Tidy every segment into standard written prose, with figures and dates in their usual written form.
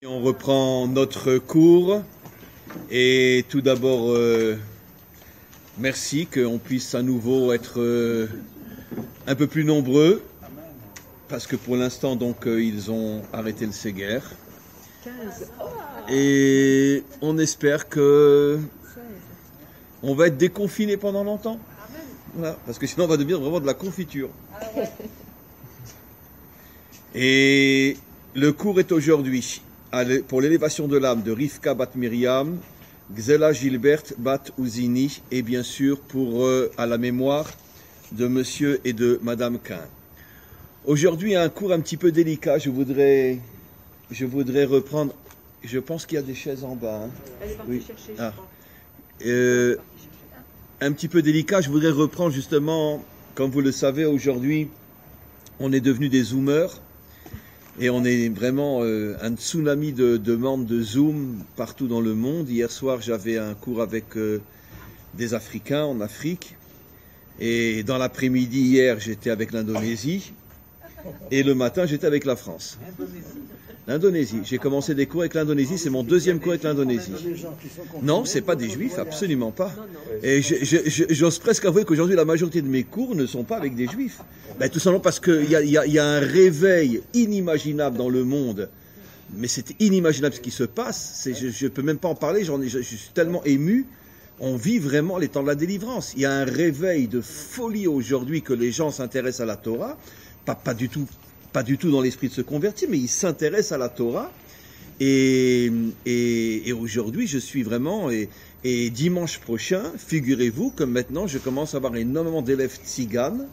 On reprend notre cours et tout d'abord merci qu'on puisse à nouveau être un peu plus nombreux parce que pour l'instant donc ils ont arrêté le séguer et on espère que on va être déconfinés pendant longtemps, voilà, parce que sinon on va devenir vraiment de la confiture. Et le cours est aujourd'hui pour l'élévation de l'âme de Rivka Bat Miriam, Gzela Gilbert Bat Ouzini, et bien sûr pour à la mémoire de monsieur et de madame Cain. Aujourd'hui un cours un petit peu délicat, je voudrais reprendre, je pense qu'il y a des chaises en bas. Hein. Elle est partie oui. chercher, un petit peu délicat, je voudrais reprendre justement, comme vous le savez aujourd'hui, on est devenus des zoomers. Et on est vraiment un tsunami de membres de Zoom partout dans le monde. Hier soir, j'avais un cours avec des Africains en Afrique. Et dans l'après-midi, hier, j'étais avec l'Indonésie. Et le matin, j'étais avec la France. L'Indonésie. J'ai commencé des cours avec l'Indonésie. C'est mon deuxième cours avec l'Indonésie. Non, c'est pas des Juifs, absolument pas. Et j'ose presque avouer qu'aujourd'hui, la majorité de mes cours ne sont pas avec des Juifs. Ben, tout simplement parce qu'il y a un réveil inimaginable dans le monde. Mais c'est inimaginable ce qui se passe. Je ne peux même pas en parler. Je suis tellement ému. On vit vraiment les temps de la délivrance. Il y a un réveil de folie aujourd'hui que les gens s'intéressent à la Torah. Pas du tout dans l'esprit de se convertir, mais ils s'intéressent à la Torah. Et aujourd'hui, je suis vraiment... Et dimanche prochain, figurez-vous que maintenant, je commence à avoir énormément d'élèves tziganes,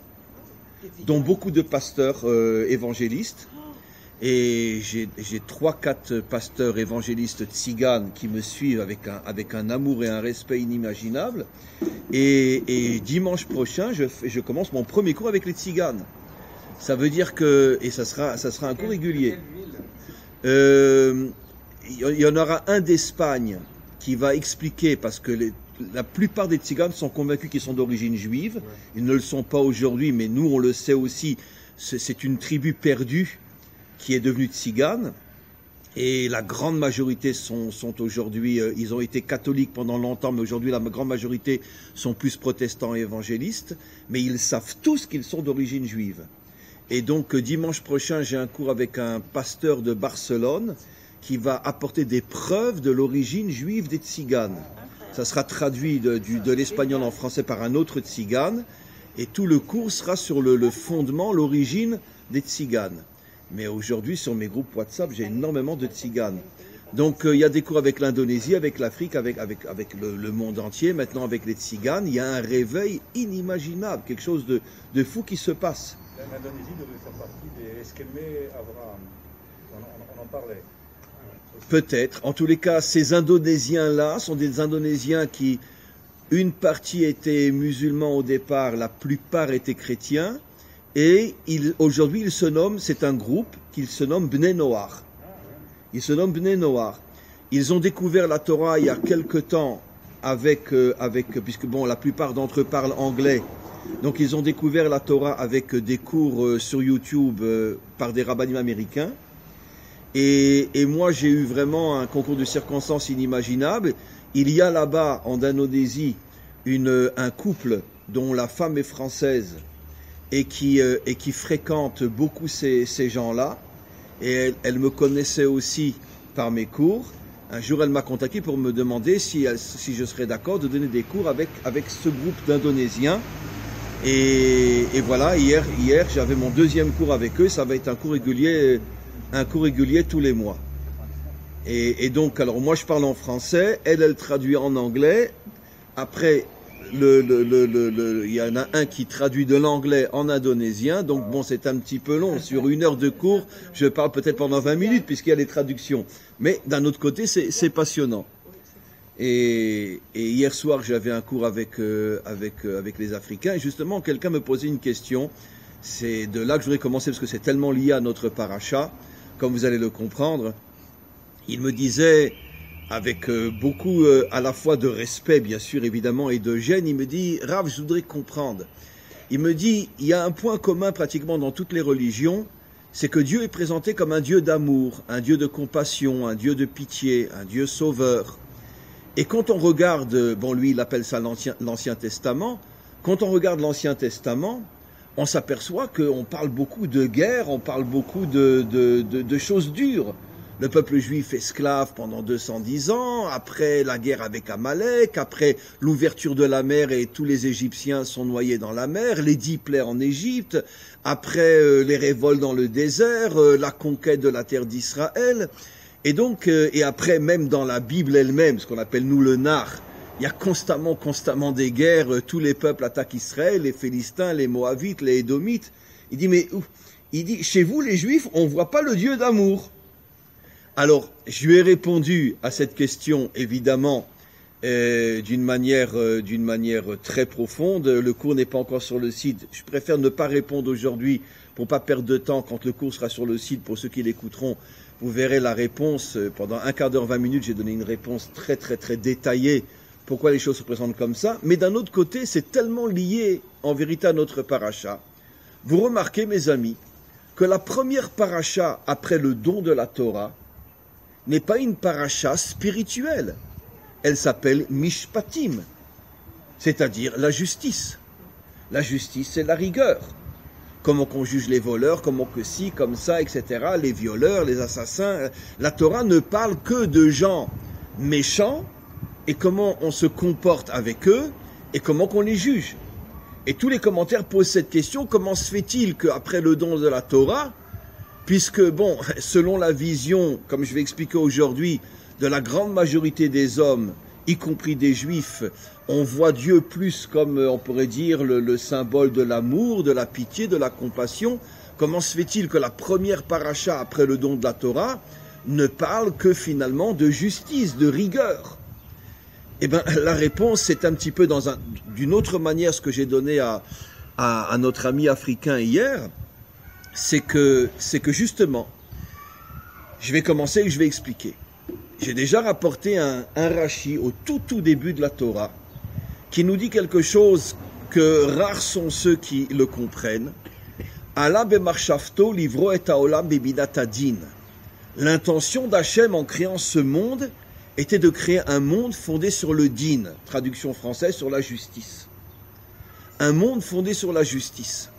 dont beaucoup de pasteurs évangélistes. Et j'ai 3-4 pasteurs évangélistes tziganes qui me suivent avec un amour et un respect inimaginable. Et dimanche prochain, je commence mon premier cours avec les tziganes. Ça veut dire que... Et ça sera un cours régulier. Il y en aura un d'Espagne qui va expliquer, parce que la plupart des tziganes sont convaincus qu'ils sont d'origine juive. Ils ne le sont pas aujourd'hui, mais nous on le sait aussi. C'est une tribu perdue qui est devenue tzigane. Et la grande majorité sont aujourd'hui, ils ont été catholiques pendant longtemps, mais aujourd'hui la grande majorité sont plus protestants et évangélistes. Mais ils savent tous qu'ils sont d'origine juive. Et donc dimanche prochain, j'ai un cours avec un pasteur de Barcelone qui va apporter des preuves de l'origine juive des tziganes. Ça sera traduit de l'espagnol en français par un autre tzigane, et tout le cours sera sur le fondement, l'origine des tziganes. Mais aujourd'hui, sur mes groupes WhatsApp, j'ai énormément de tziganes. Donc il y a des cours avec l'Indonésie, avec l'Afrique, avec le monde entier, maintenant avec les tziganes. Il y a un réveil inimaginable, quelque chose de fou qui se passe. L'Indonésie devait faire partie des Esquemé Abraham. On en parlait. Peut-être. En tous les cas, ces Indonésiens-là sont des Indonésiens qui, une partie était musulman au départ, la plupart étaient chrétiens, et aujourd'hui ils se nomment, c'est un groupe qu'ils se nomme Bnei Noach. Ils se nomment Bnei Noach. Ils ont découvert la Torah il y a quelque temps puisque bon, la plupart d'entre eux parlent anglais. Donc ils ont découvert la Torah avec des cours sur YouTube par des rabbinim américains. Et moi j'ai eu vraiment un concours de circonstances inimaginable. Il y a là-bas en Indonésie un couple dont la femme est française et qui fréquente beaucoup ces gens-là. Et elle me connaissait aussi par mes cours. Un jour elle m'a contacté pour me demander si je serais d'accord de donner des cours avec ce groupe d'Indonésiens. Et voilà, hier j'avais mon deuxième cours avec eux, ça va être un cours régulier tous les mois. Et donc, alors moi je parle en français, elle traduit en anglais. Après, il y en a un qui traduit de l'anglais en indonésien, donc bon, c'est un petit peu long. Sur 1 heure de cours, je parle peut-être pendant 20 minutes puisqu'il y a les traductions. Mais d'un autre côté, c'est passionnant. Et hier soir, j'avais un cours avec les Africains. Et justement, quelqu'un me posait une question. C'est de là que je voudrais commencer, parce que c'est tellement lié à notre paracha, comme vous allez le comprendre. Il me disait, avec beaucoup à la fois de respect, bien sûr, évidemment, et de gêne, il me dit, Rav, je voudrais comprendre. Il me dit, il y a un point commun pratiquement dans toutes les religions, c'est que Dieu est présenté comme un Dieu d'amour, un Dieu de compassion, un Dieu de pitié, un Dieu sauveur. Et quand on regarde, bon lui il appelle ça l'Ancien Testament, quand on regarde l'Ancien Testament, on s'aperçoit qu'on parle beaucoup de guerre, on parle beaucoup de choses dures. Le peuple juif esclave pendant 210 ans, après la guerre avec Amalek, après l'ouverture de la mer et tous les Égyptiens sont noyés dans la mer, les 10 plaies en Égypte, après les révoltes dans le désert, la conquête de la terre d'Israël. Et donc, et après même dans la Bible elle-même, ce qu'on appelle nous le Nar, il y a constamment des guerres, tous les peuples attaquent Israël, les Philistins, les Moabites, les Édomites. Il dit, chez vous les Juifs, on ne voit pas le Dieu d'amour. Alors, je lui ai répondu à cette question, évidemment, d'une manière très profonde. Le cours n'est pas encore sur le site. Je préfère ne pas répondre aujourd'hui pour pas perdre de temps. Quand le cours sera sur le site, pour ceux qui l'écouteront, vous verrez la réponse. Pendant un quart d'heure, 20 minutes, j'ai donné une réponse très détaillée. Pourquoi les choses se présentent comme ça. Mais d'un autre côté, c'est tellement lié en vérité à notre paracha. Vous remarquez, mes amis, que la première paracha après le don de la Torah n'est pas une paracha spirituelle. Elle s'appelle Mishpatim, c'est-à-dire la justice. La justice, c'est la rigueur. Comment qu'on juge les voleurs, comment que ci, comme ça, etc., les violeurs, les assassins. La Torah ne parle que de gens méchants et comment on se comporte avec eux et comment qu'on les juge. Et tous les commentaires posent cette question, comment se fait-il qu'après le don de la Torah, puisque, bon, selon la vision, comme je vais expliquer aujourd'hui, de la grande majorité des hommes, y compris des Juifs, on voit Dieu plus comme, on pourrait dire, le symbole de l'amour, de la pitié, de la compassion. Comment se fait-il que la première paracha après le don de la Torah ne parle que finalement de justice, de rigueur? Eh bien, la réponse, c'est un petit peu d'une autre manière ce que j'ai donné à notre ami africain hier. C'est que justement, je vais commencer et je vais expliquer. J'ai déjà rapporté un Rashi au tout début de la Torah qui nous dit quelque chose que rares sont ceux qui le comprennent. Allah bemarshafto livro et haolam bebidat hadin. L'intention d'Hachem en créant ce monde était de créer un monde fondé sur le din, traduction française sur la justice. Un monde fondé sur la justice.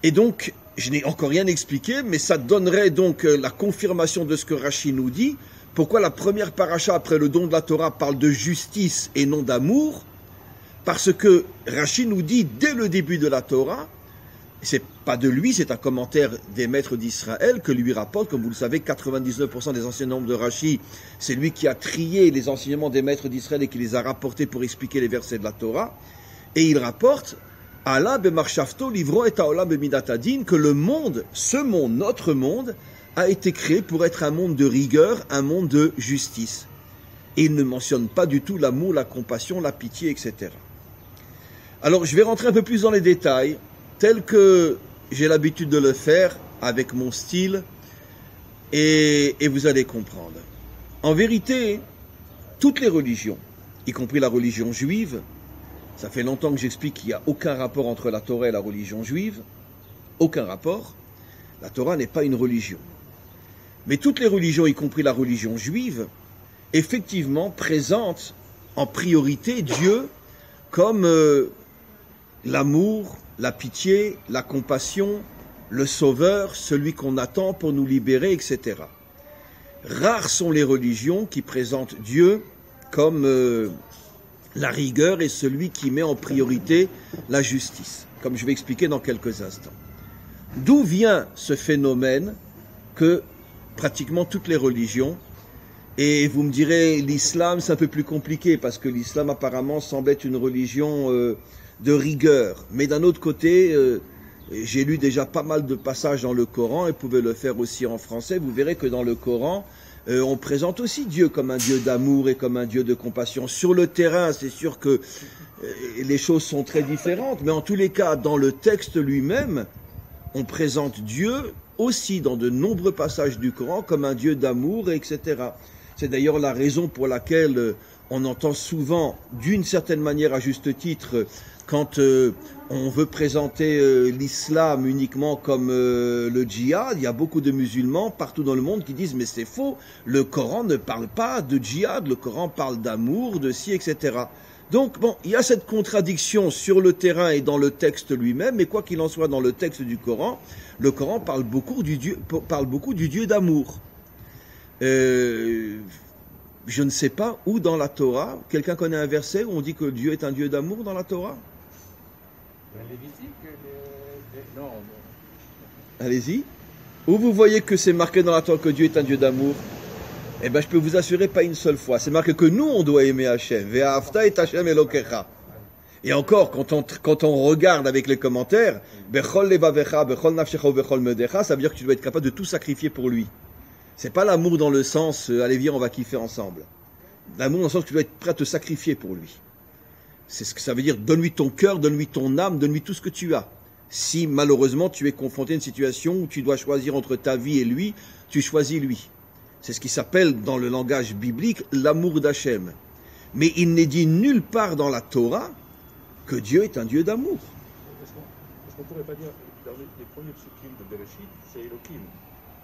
Et donc, je n'ai encore rien expliqué, mais ça donnerait donc la confirmation de ce que Rashi nous dit. Pourquoi la première paracha après le don de la Torah parle de justice et non d'amour? Parce que Rashi nous dit dès le début de la Torah, c'est pas de lui, c'est un commentaire des maîtres d'Israël que lui rapporte, comme vous le savez, 99% des enseignements de Rashi, c'est lui qui a trié les enseignements des maîtres d'Israël et qui les a rapportés pour expliquer les versets de la Torah. Et il rapporte Allah bemarshafto livro et haolam bemidat hadin, que le monde, ce monde, notre monde, a été créé pour être un monde de rigueur, un monde de justice. Et il ne mentionne pas du tout l'amour, la compassion, la pitié, etc. Alors, je vais rentrer un peu plus dans les détails, tel que j'ai l'habitude de le faire, avec mon style, et vous allez comprendre. En vérité, toutes les religions, y compris la religion juive, ça fait longtemps que j'explique qu'il n'y a aucun rapport entre la Torah et la religion juive, aucun rapport. La Torah n'est pas une religion. Mais toutes les religions, y compris la religion juive, effectivement présentent en priorité Dieu comme l'amour, la pitié, la compassion, le sauveur, celui qu'on attend pour nous libérer, etc. Rares sont les religions qui présentent Dieu comme la rigueur et celui qui met en priorité la justice, comme je vais expliquer dans quelques instants. D'où vient ce phénomène que pratiquement toutes les religions, et vous me direz l'islam c'est un peu plus compliqué parce que l'islam apparemment semble être une religion de rigueur, mais d'un autre côté, j'ai lu déjà pas mal de passages dans le Coran et vous pouvez le faire aussi en français, vous verrez que dans le Coran, on présente aussi Dieu comme un Dieu d'amour et comme un Dieu de compassion. Sur le terrain, c'est sûr que les choses sont très différentes, mais en tous les cas, dans le texte lui-même, on présente Dieu aussi dans de nombreux passages du Coran comme un Dieu d'amour, etc. C'est d'ailleurs la raison pour laquelle on entend souvent, d'une certaine manière à juste titre, quand on veut présenter l'islam uniquement comme le djihad, il y a beaucoup de musulmans partout dans le monde qui disent mais c'est faux, le Coran ne parle pas de djihad, le Coran parle d'amour, de ci, etc. Donc bon, il y a cette contradiction sur le terrain et dans le texte lui-même, mais quoi qu'il en soit dans le texte du Coran, le Coran parle beaucoup du Dieu d'amour. Je ne sais pas où dans la Torah, quelqu'un connaît un verset où on dit que Dieu est un Dieu d'amour dans la Torah? Non. Allez-y. Où vous voyez que c'est marqué dans la Torah que Dieu est un Dieu d'amour? Eh bien, je peux vous assurer, pas une seule fois. C'est marqué que nous, on doit aimer Hachem. Ve'ahavta et Hachem Elokecha. Et encore, quand on regarde avec les commentaires, Bechol levavecha, bechol nafshecha, bechol medecha, ça veut dire que tu dois être capable de tout sacrifier pour lui. C'est pas l'amour dans le sens, allez viens, on va kiffer ensemble. L'amour dans le sens que tu dois être prêt à te sacrifier pour lui. C'est ce que ça veut dire, donne-lui ton cœur, donne-lui ton âme, donne-lui tout ce que tu as. Si malheureusement tu es confronté à une situation où tu dois choisir entre ta vie et lui, tu choisis lui. C'est ce qui s'appelle dans le langage biblique l'amour d'Hachem. Mais il n'est dit nulle part dans la Torah que Dieu est un Dieu d'amour. Est-ce qu'on ne pourrait pas dire, dans les premiers psukim de Bereshit, c'est Elohim,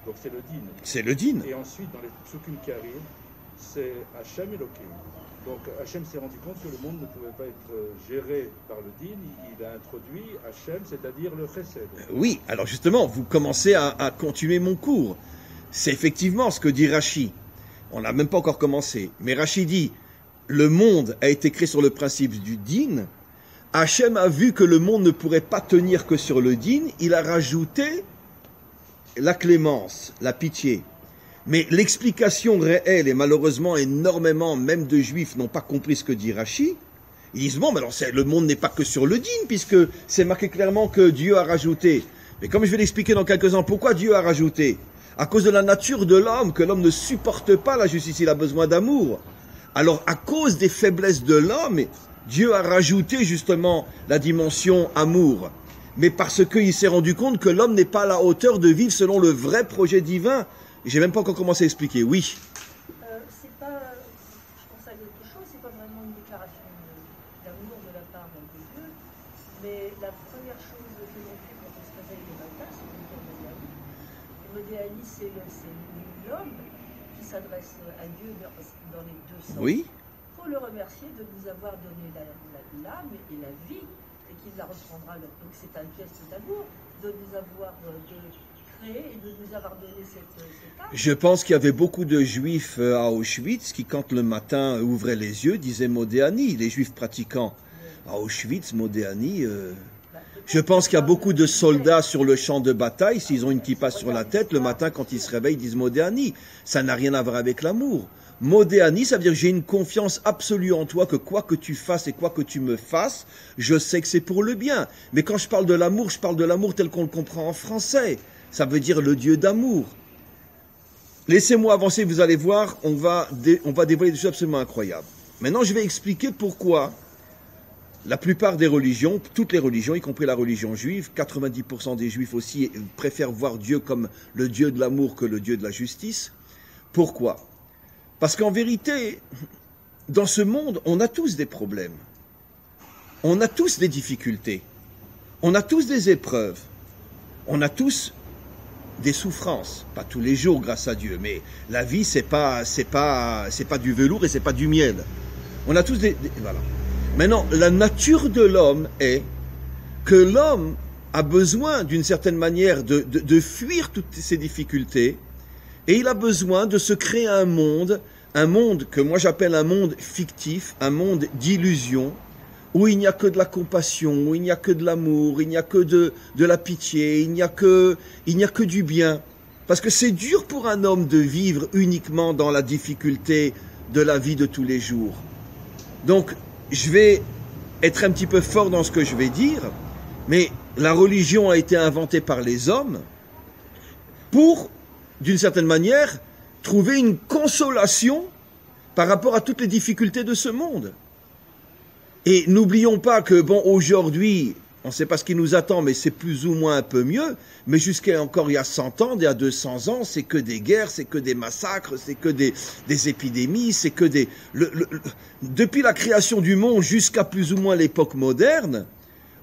donc c'est le din. C'est le din. Et ensuite, dans les psukim qui arrivent, c'est Hachem Elohim. Donc Hachem s'est rendu compte que le monde ne pouvait pas être géré par le din, il a introduit Hachem, c'est-à-dire le chesed. Oui, alors justement, vous commencez à continuer mon cours. C'est effectivement ce que dit Rashi. On n'a même pas encore commencé. Mais Rashi dit, le monde a été créé sur le principe du din. Hachem a vu que le monde ne pourrait pas tenir que sur le din. Il a rajouté la clémence, la pitié. Mais l'explication réelle, et malheureusement énormément, même de juifs n'ont pas compris ce que dit Rashi. Ils disent, bon, mais alors le monde n'est pas que sur le din, puisque c'est marqué clairement que Dieu a rajouté. Mais comme je vais l'expliquer dans quelques instants, pourquoi Dieu a rajouté? À cause de la nature de l'homme, que l'homme ne supporte pas la justice, il a besoin d'amour. Alors, à cause des faiblesses de l'homme, Dieu a rajouté justement la dimension amour. Mais parce qu'il s'est rendu compte que l'homme n'est pas à la hauteur de vivre selon le vrai projet divin. J'ai même pas encore commencé à expliquer. Oui. C'est pas, je pense à quelque chose, c'est pas vraiment une déclaration d'amour de la part de Dieu, mais la première chose que l'on fait quand on se réveille le matin, c'est de dire Modéani, c'est l'homme qui s'adresse à Dieu dans les deux sens. Oui. Il faut le remercier de nous avoir donné l'âme et la vie, et qu'il la reprendra. Donc c'est un geste d'amour de nous avoir créé et de nous avoir donné cette âme. Je pense qu'il y avait beaucoup de juifs à Auschwitz qui, quand le matin ouvraient les yeux, disaient Modéani, les juifs pratiquants. À Auschwitz, Modéani... Je pense qu'il y a beaucoup de soldats sur le champ de bataille, s'ils ont une kippa sur la tête, le matin quand ils se réveillent, ils disent Modéani. Ça n'a rien à voir avec l'amour. Modéani, ça veut dire que j'ai une confiance absolue en toi, que quoi que tu fasses et quoi que tu me fasses, je sais que c'est pour le bien. Mais quand je parle de l'amour, je parle de l'amour tel qu'on le comprend en français. Ça veut dire le Dieu d'amour. Laissez-moi avancer, vous allez voir, on va dévoiler des choses absolument incroyables. Maintenant, je vais expliquer pourquoi la plupart des religions, toutes les religions, y compris la religion juive, 90% des juifs aussi préfèrent voir Dieu comme le Dieu de l'amour que le Dieu de la justice. Pourquoi? Parce qu'en vérité, dans ce monde, on a tous des problèmes. On a tous des difficultés. On a tous des épreuves. On a tous des souffrances. Pas tous les jours, grâce à Dieu, mais la vie, c'est pas du velours et c'est pas du miel. On a tous voilà. Maintenant, la nature de l'homme est que l'homme a besoin d'une certaine manière de fuir toutes ces difficultés et il a besoin de se créer un monde que moi j'appelle un monde fictif, un monde d'illusion, où il n'y a que de la compassion, où il n'y a que de l'amour, il n'y a que de la pitié, il n'y a que du bien. Parce que c'est dur pour un homme de vivre uniquement dans la difficulté de la vie de tous les jours. Donc, je vais être un petit peu fort dans ce que je vais dire, mais la religion a été inventée par les hommes pour, d'une certaine manière, trouver une consolation par rapport à toutes les difficultés de ce monde. Et n'oublions pas que, bon, aujourd'hui, On ne sait pas ce qui nous attend, mais c'est plus ou moins un peu mieux. Mais jusqu'à encore il y a 100 ans, il y a 200 ans, c'est que des guerres, c'est que des massacres, c'est que des épidémies, c'est que des... Depuis la création du monde jusqu'à plus ou moins l'époque moderne,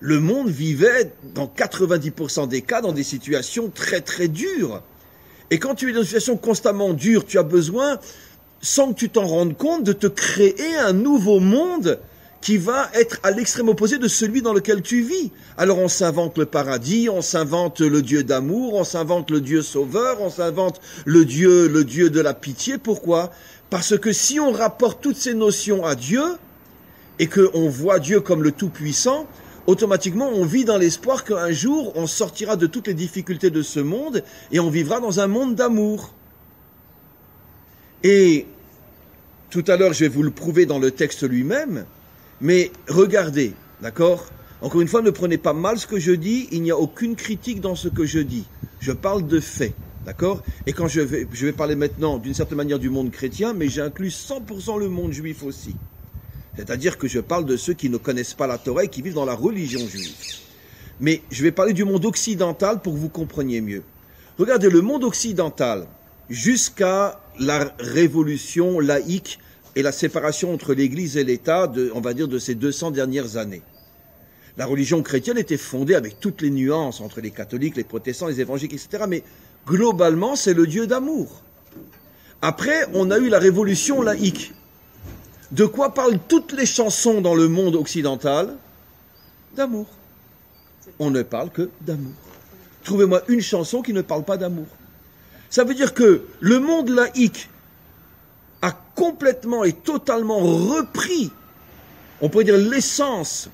le monde vivait, dans 90% des cas, dans des situations très très dures. Et quand tu es dans une situation constamment dure, tu as besoin, sans que tu t'en rendes compte, de te créer un nouveau monde qui va être à l'extrême opposé de celui dans lequel tu vis. Alors on s'invente le paradis, on s'invente le Dieu d'amour, on s'invente le Dieu sauveur, on s'invente le Dieu de la pitié. Pourquoi? Parce que si on rapporte toutes ces notions à Dieu, et qu'on voit Dieu comme le Tout-Puissant, automatiquement on vit dans l'espoir qu'un jour on sortira de toutes les difficultés de ce monde, et on vivra dans un monde d'amour. Et tout à l'heure je vais vous le prouver dans le texte lui-même, mais regardez, d'accord? Encore une fois, ne prenez pas mal ce que je dis, il n'y a aucune critique dans ce que je dis. Je parle de faits, d'accord? Et quand je vais parler maintenant d'une certaine manière du monde chrétien, mais j'inclus 100% le monde juif aussi. C'est-à-dire que je parle de ceux qui ne connaissent pas la Torah et qui vivent dans la religion juive. Mais je vais parler du monde occidental pour que vous compreniez mieux. Regardez, le monde occidental, jusqu'à la révolution laïque et la séparation entre l'Église et l'État, on va dire, de ces 200 dernières années. La religion chrétienne était fondée avec toutes les nuances entre les catholiques, les protestants, les évangéliques, etc. Mais globalement, c'est le Dieu d'amour. Après, on a eu la révolution laïque. De quoi parlent toutes les chansons dans le monde occidental? D'amour. On ne parle que d'amour. Trouvez-moi une chanson qui ne parle pas d'amour. Ça veut dire que le monde laïque a complètement et totalement repris, on pourrait dire, l'essence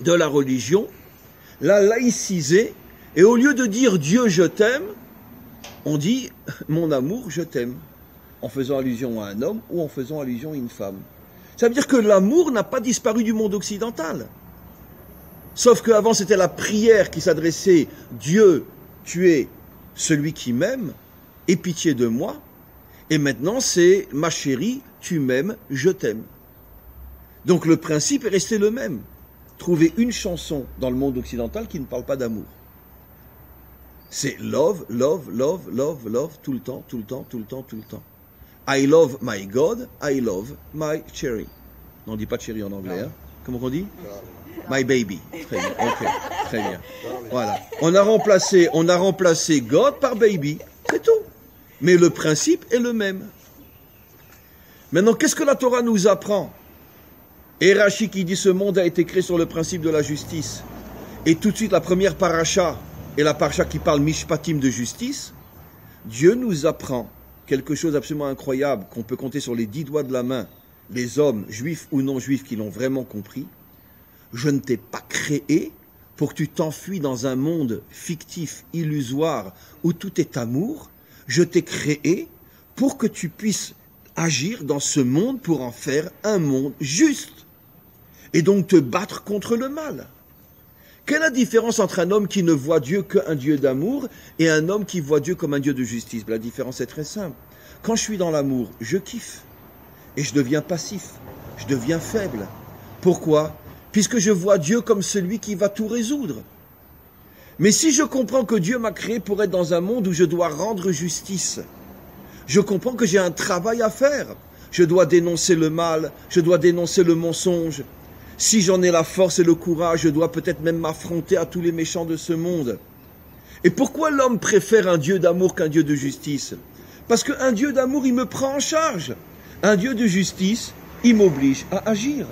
de la religion, l'a laïcisé, et au lieu de dire Dieu je t'aime, on dit mon amour je t'aime, en faisant allusion à un homme ou en faisant allusion à une femme. Ça veut dire que l'amour n'a pas disparu du monde occidental. Sauf qu'avant c'était la prière qui s'adressait Dieu, tu es celui qui m'aime, aie pitié de moi. Et maintenant, c'est « ma chérie, tu m'aimes, je t'aime ». Donc le principe est resté le même. Trouver une chanson dans le monde occidental qui ne parle pas d'amour. C'est love, love, love, love, love, tout le temps, tout le temps, tout le temps, tout le temps. I love my God, I love my cherry. Non, on ne dit pas cherry en anglais, hein. Comment on dit? My baby. Très bien, ok, très bien. Voilà. On a remplacé God par baby, c'est tout. Mais le principe est le même. Maintenant, qu'est-ce que la Torah nous apprend? Et Rashi qui dit ce monde a été créé sur le principe de la justice. Et tout de suite, la première paracha, et la paracha qui parle mishpatim de justice, Dieu nous apprend quelque chose d'absolument incroyable qu'on peut compter sur les 10 doigts de la main, les hommes, juifs ou non juifs, qui l'ont vraiment compris. Je ne t'ai pas créé pour que tu t'enfuis dans un monde fictif, illusoire, où tout est amour. Je t'ai créé pour que tu puisses agir dans ce monde pour en faire un monde juste. Et donc te battre contre le mal. Quelle est la différence entre un homme qui ne voit Dieu qu'un Dieu d'amour et un homme qui voit Dieu comme un Dieu de justice? La différence est très simple. Quand je suis dans l'amour, je kiffe. Et je deviens passif. Je deviens faible. Pourquoi? Puisque je vois Dieu comme celui qui va tout résoudre. Mais si je comprends que Dieu m'a créé pour être dans un monde où je dois rendre justice, je comprends que j'ai un travail à faire. Je dois dénoncer le mal, je dois dénoncer le mensonge. Si j'en ai la force et le courage, je dois peut-être même m'affronter à tous les méchants de ce monde. Et pourquoi l'homme préfère un Dieu d'amour qu'un Dieu de justice? Parce qu'un Dieu d'amour, il me prend en charge. Un Dieu de justice, il m'oblige à agir.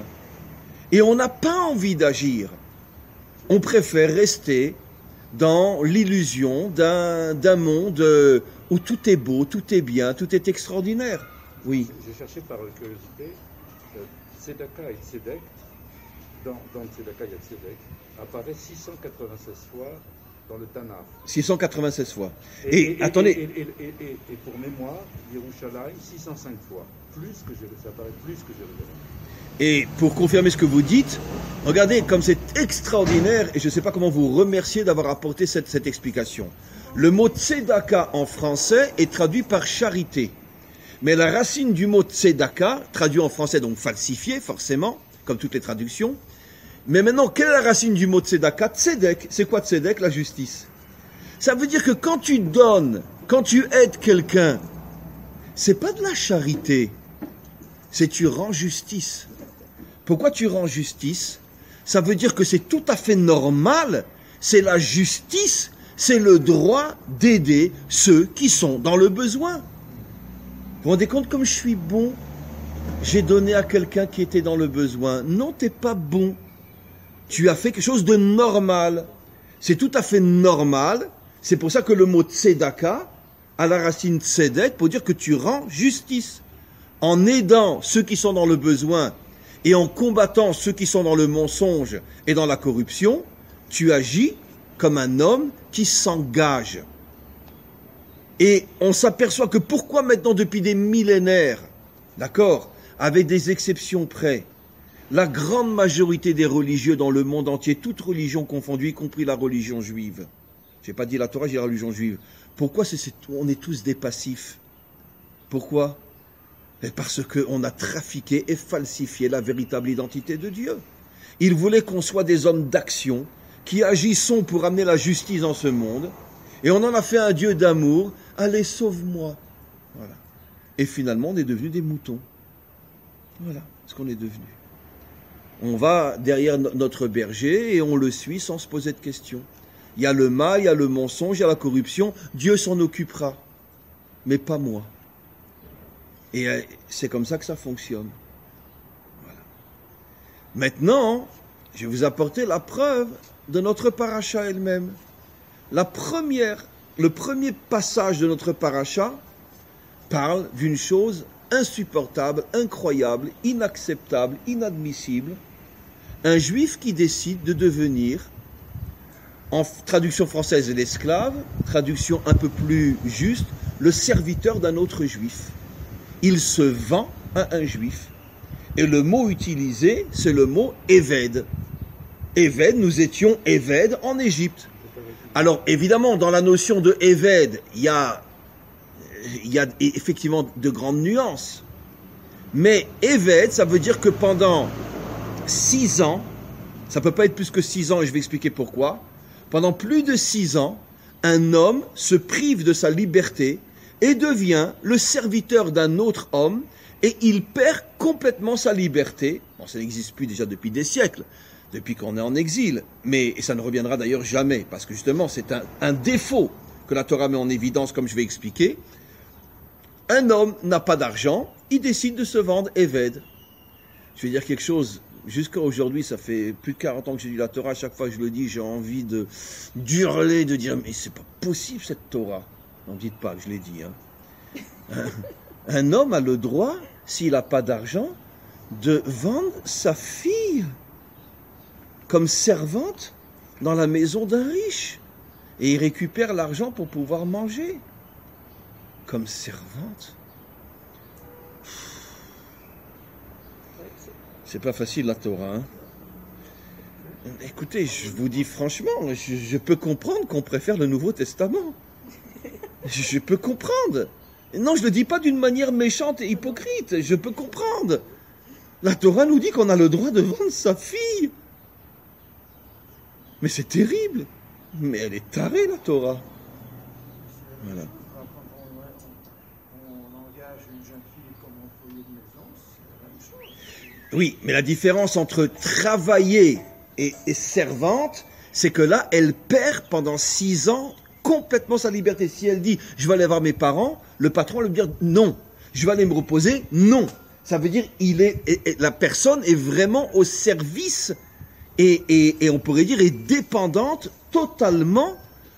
Et on n'a pas envie d'agir. On préfère rester dans l'illusion d'un monde où tout est beau, tout est bien, tout est extraordinaire. Oui. J'ai cherché par curiosité, Tzedaka et Tzedek, dans Tzedaka et Tzedek, apparaît 696 fois dans le Tanakh. 696 fois. Et attendez. Et pour mémoire, Yerushalayim, 605 fois. Ça apparaît plus que Jérusalem. Et pour confirmer ce que vous dites, regardez comme c'est extraordinaire, et je ne sais pas comment vous remercier d'avoir apporté cette explication. Le mot tzedaka en français est traduit par charité. Mais la racine du mot tzedaka, traduit en français donc falsifié forcément, comme toutes les traductions, Mais maintenant, quelle est la racine du mot tzedaka? Tzedek, c'est quoi tzedek? La justice. Ça veut dire que quand tu donnes, quand tu aides quelqu'un, c'est pas de la charité, c'est tu rends justice. Pourquoi tu rends justice? Ça veut dire que c'est tout à fait normal, c'est la justice, c'est le droit d'aider ceux qui sont dans le besoin. Vous vous rendez compte comme je suis bon? J'ai donné à quelqu'un qui était dans le besoin. Non, t'es pas bon. Tu as fait quelque chose de normal. C'est tout à fait normal. C'est pour ça que le mot tzedaka a la racine tzedek pour dire que tu rends justice. En aidant ceux qui sont dans le besoin et en combattant ceux qui sont dans le mensonge et dans la corruption, tu agis comme un homme qui s'engage. Et on s'aperçoit que pourquoi maintenant depuis des millénaires, d'accord, avec des exceptions près, la grande majorité des religieux dans le monde entier, toutes religions confondues, y compris la religion juive, j'ai pas dit la Torah, j'ai dit la religion juive, pourquoi on est tous des passifs? Pourquoi? Parce qu'on a trafiqué et falsifié la véritable identité de Dieu. Il voulait qu'on soit des hommes d'action, qui agissons pour amener la justice dans ce monde, et on en a fait un Dieu d'amour. Allez, sauve-moi. Voilà. Et finalement, on est devenus des moutons. Voilà ce qu'on est devenu. On va derrière notre berger et on le suit sans se poser de questions. Il y a le mal, il y a le mensonge, il y a la corruption. Dieu s'en occupera, mais pas moi. Et c'est comme ça que ça fonctionne. Voilà. Maintenant, je vais vous apporter la preuve de notre paracha elle-même. Le premier passage de notre paracha parle d'une chose insupportable, incroyable, inacceptable, inadmissible. Un juif qui décide de devenir, en traduction française, l'esclave, traduction un peu plus juste, le serviteur d'un autre juif. Il se vend à un juif. Et le mot utilisé, c'est le mot Eved. Eved, nous étions Eved en Égypte. Alors, évidemment, dans la notion de Eved, il y a effectivement de grandes nuances. Mais Eved, ça veut dire que pendant 6 ans, ça ne peut pas être plus que 6 ans, et je vais expliquer pourquoi, pendant plus de 6 ans, un homme se prive de sa liberté et devient le serviteur d'un autre homme, et il perd complètement sa liberté. Bon, ça n'existe plus déjà depuis des siècles, depuis qu'on est en exil, mais et ça ne reviendra d'ailleurs jamais, parce que justement c'est un défaut que la Torah met en évidence, comme je vais expliquer. Un homme n'a pas d'argent, il décide de se vendre Eved. Je vais dire quelque chose, jusqu'à aujourd'hui, ça fait plus de 40 ans que j'ai lu la Torah, à chaque fois que je le dis, j'ai envie d'hurler, de dire, mais c'est pas possible cette Torah. N'en dites pas que je l'ai dit. Un homme a le droit, s'il n'a pas d'argent, de vendre sa fille comme servante dans la maison d'un riche. Et il récupère l'argent pour pouvoir manger. Comme servante. C'est pas facile la Torah. Hein. Écoutez, je vous dis franchement, je peux comprendre qu'on préfère le Nouveau Testament. Je peux comprendre. Non, je ne le dis pas d'une manière méchante et hypocrite. Je peux comprendre. La Torah nous dit qu'on a le droit de vendre sa fille. Mais c'est terrible. Mais elle est tarée, la Torah. Voilà. Oui, mais la différence entre travailler et servante, c'est que là, elle perd pendant 6 ans complètement sa liberté. Si elle dit « je vais aller voir mes parents », le patron va lui dire « non ». « Je vais aller me reposer », non. Ça veut dire la personne est vraiment au service et on pourrait dire est dépendante totalement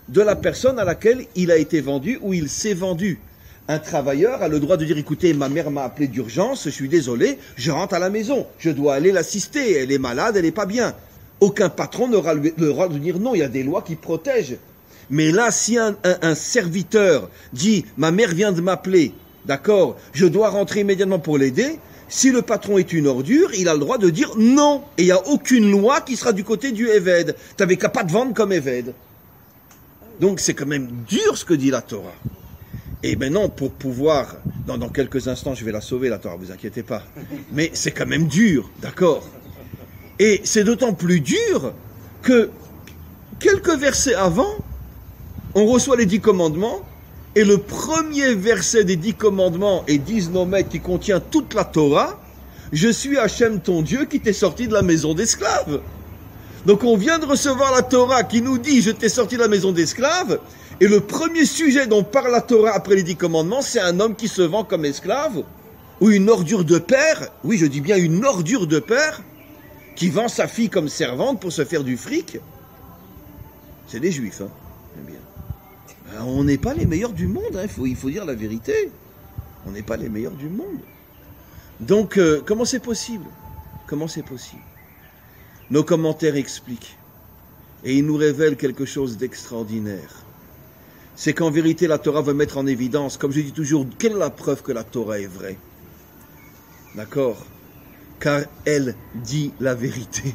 de la personne à laquelle il a été vendu ou il s'est vendu. Un travailleur a le droit de dire « écoutez, ma mère m'a appelé d'urgence, je suis désolé, je rentre à la maison, je dois aller l'assister, elle est malade, elle n'est pas bien ». Aucun patron n'aura le droit de dire non, il y a des lois qui protègent. Mais là, si un serviteur dit « ma mère vient de m'appeler, d'accord, je dois rentrer immédiatement pour l'aider », si le patron est une ordure, il a le droit de dire non. Et il n'y a aucune loi qui sera du côté du Eved. Tu n'avais qu'à pas te vendre comme Eved. Donc c'est quand même dur ce que dit la Torah. Et maintenant, pour pouvoir, dans quelques instants, je vais la sauver la Torah, vous inquiétez pas. Mais c'est quand même dur, d'accord. Et c'est d'autant plus dur que quelques versets avant, on reçoit les 10 commandements, et le premier verset des 10 commandements et 10 nomètres qui contient toute la Torah, je suis Hachem ton Dieu qui t'ai sorti de la maison d'esclaves. Donc on vient de recevoir la Torah qui nous dit je t'ai sorti de la maison d'esclaves, et le premier sujet dont parle la Torah après les 10 commandements, c'est un homme qui se vend comme esclave, ou une ordure de père, oui je dis bien une ordure de père, qui vend sa fille comme servante pour se faire du fric. C'est des juifs, hein. Bien. On n'est pas les meilleurs du monde, hein. Il faut dire la vérité. On n'est pas les meilleurs du monde. Donc, comment c'est possible? Comment c'est possible? Nos commentaires expliquent, et ils nous révèlent quelque chose d'extraordinaire. C'est qu'en vérité, la Torah veut mettre en évidence, comme je dis toujours, quelle est la preuve que la Torah est vraie? D'accord? Car elle dit la vérité.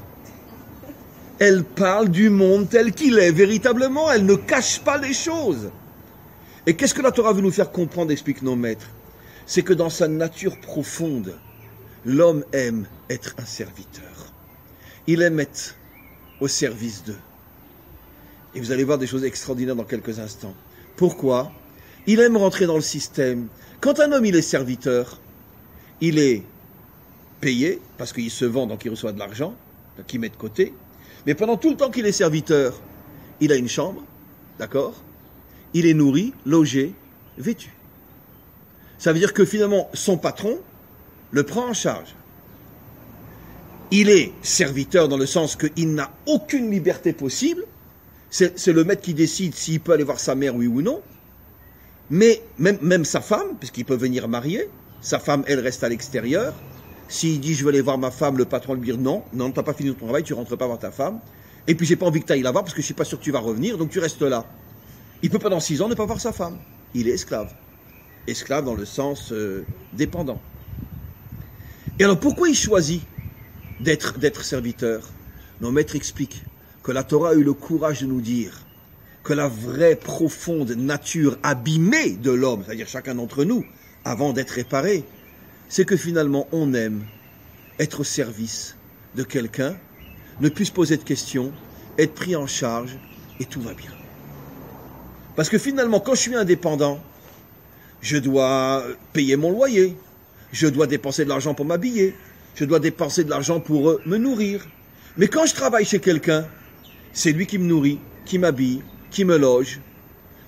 Elle parle du monde tel qu'il est, véritablement, elle ne cache pas les choses. Et qu'est-ce que la Torah veut nous faire comprendre, expliquent nos maîtres? C'est que dans sa nature profonde, l'homme aime être un serviteur. Il aime être au service d'eux. Et vous allez voir des choses extraordinaires dans quelques instants. Pourquoi? Il aime rentrer dans le système. Quand un homme il est serviteur, il est payé, parce qu'il se vend, donc il reçoit de l'argent, donc il met de côté. Mais pendant tout le temps qu'il est serviteur, il a une chambre, d'accord? Il est nourri, logé, vêtu. Ça veut dire que finalement, son patron le prend en charge. Il est serviteur dans le sens qu'il n'a aucune liberté possible. C'est le maître qui décide s'il peut aller voir sa mère, oui ou non. Mais même sa femme, puisqu'il peut venir marier, sa femme, elle reste à l'extérieur. S'il dit, je veux aller voir ma femme, le patron lui dit, non, t'as pas fini ton travail, tu rentres pas voir ta femme. Et puis, j'ai pas envie que tu ailles la voir parce que je suis pas sûr que tu vas revenir, donc tu restes là. Il peut pendant 6 ans ne pas voir sa femme. Il est esclave. Esclave dans le sens dépendant. Et alors, pourquoi il choisit d'être serviteur? Nos maîtres expliquent que la Torah a eu le courage de nous dire que la vraie profonde nature abîmée de l'homme, c'est-à-dire chacun d'entre nous, avant d'être réparé, c'est que finalement on aime être au service de quelqu'un, ne plus se poser de questions, être pris en charge, et tout va bien. Parce que finalement, quand je suis indépendant, je dois payer mon loyer, je dois dépenser de l'argent pour m'habiller, je dois dépenser de l'argent pour me nourrir. Mais quand je travaille chez quelqu'un, c'est lui qui me nourrit, qui m'habille, qui me loge.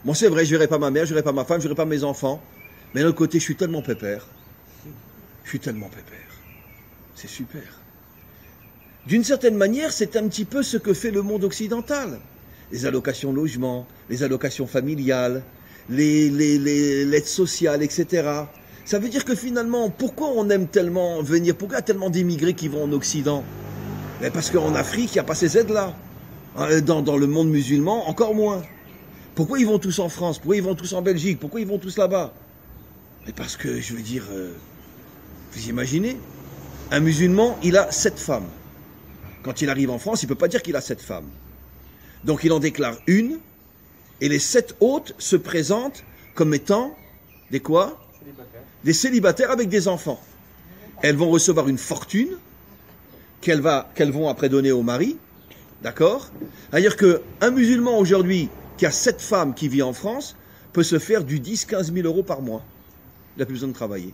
Bon, c'est vrai, je ne verrai pas ma mère, je ne verrai pas ma femme, je ne verrai pas mes enfants, mais d'un autre côté, je suis tellement pépère. Je suis tellement pépère. C'est super. D'une certaine manière, c'est un petit peu ce que fait le monde occidental. Les allocations logement, les allocations familiales, l'aide sociale, etc. Ça veut dire que finalement, pourquoi on aime tellement venir? Pourquoi il y a tellement d'immigrés qui vont en Occident? Mais parce qu'en Afrique, il n'y a pas ces aides-là. Dans le monde musulman, encore moins. Pourquoi ils vont tous en France? Pourquoi ils vont tous en Belgique? Pourquoi ils vont tous là-bas? Mais parce que, je veux dire, vous imaginez? Un musulman, il a 7 femmes. Quand il arrive en France, il ne peut pas dire qu'il a 7 femmes. Donc il en déclare une, et les 7 autres se présentent comme étant des quoi? Des célibataires avec des enfants. Elles vont recevoir une fortune qu'elles vont après donner au mari, d'accord? C'est-à-dire qu'un musulman aujourd'hui qui a 7 femmes qui vit en France peut se faire du 10-15 000 euros par mois. Il n'a plus besoin de travailler.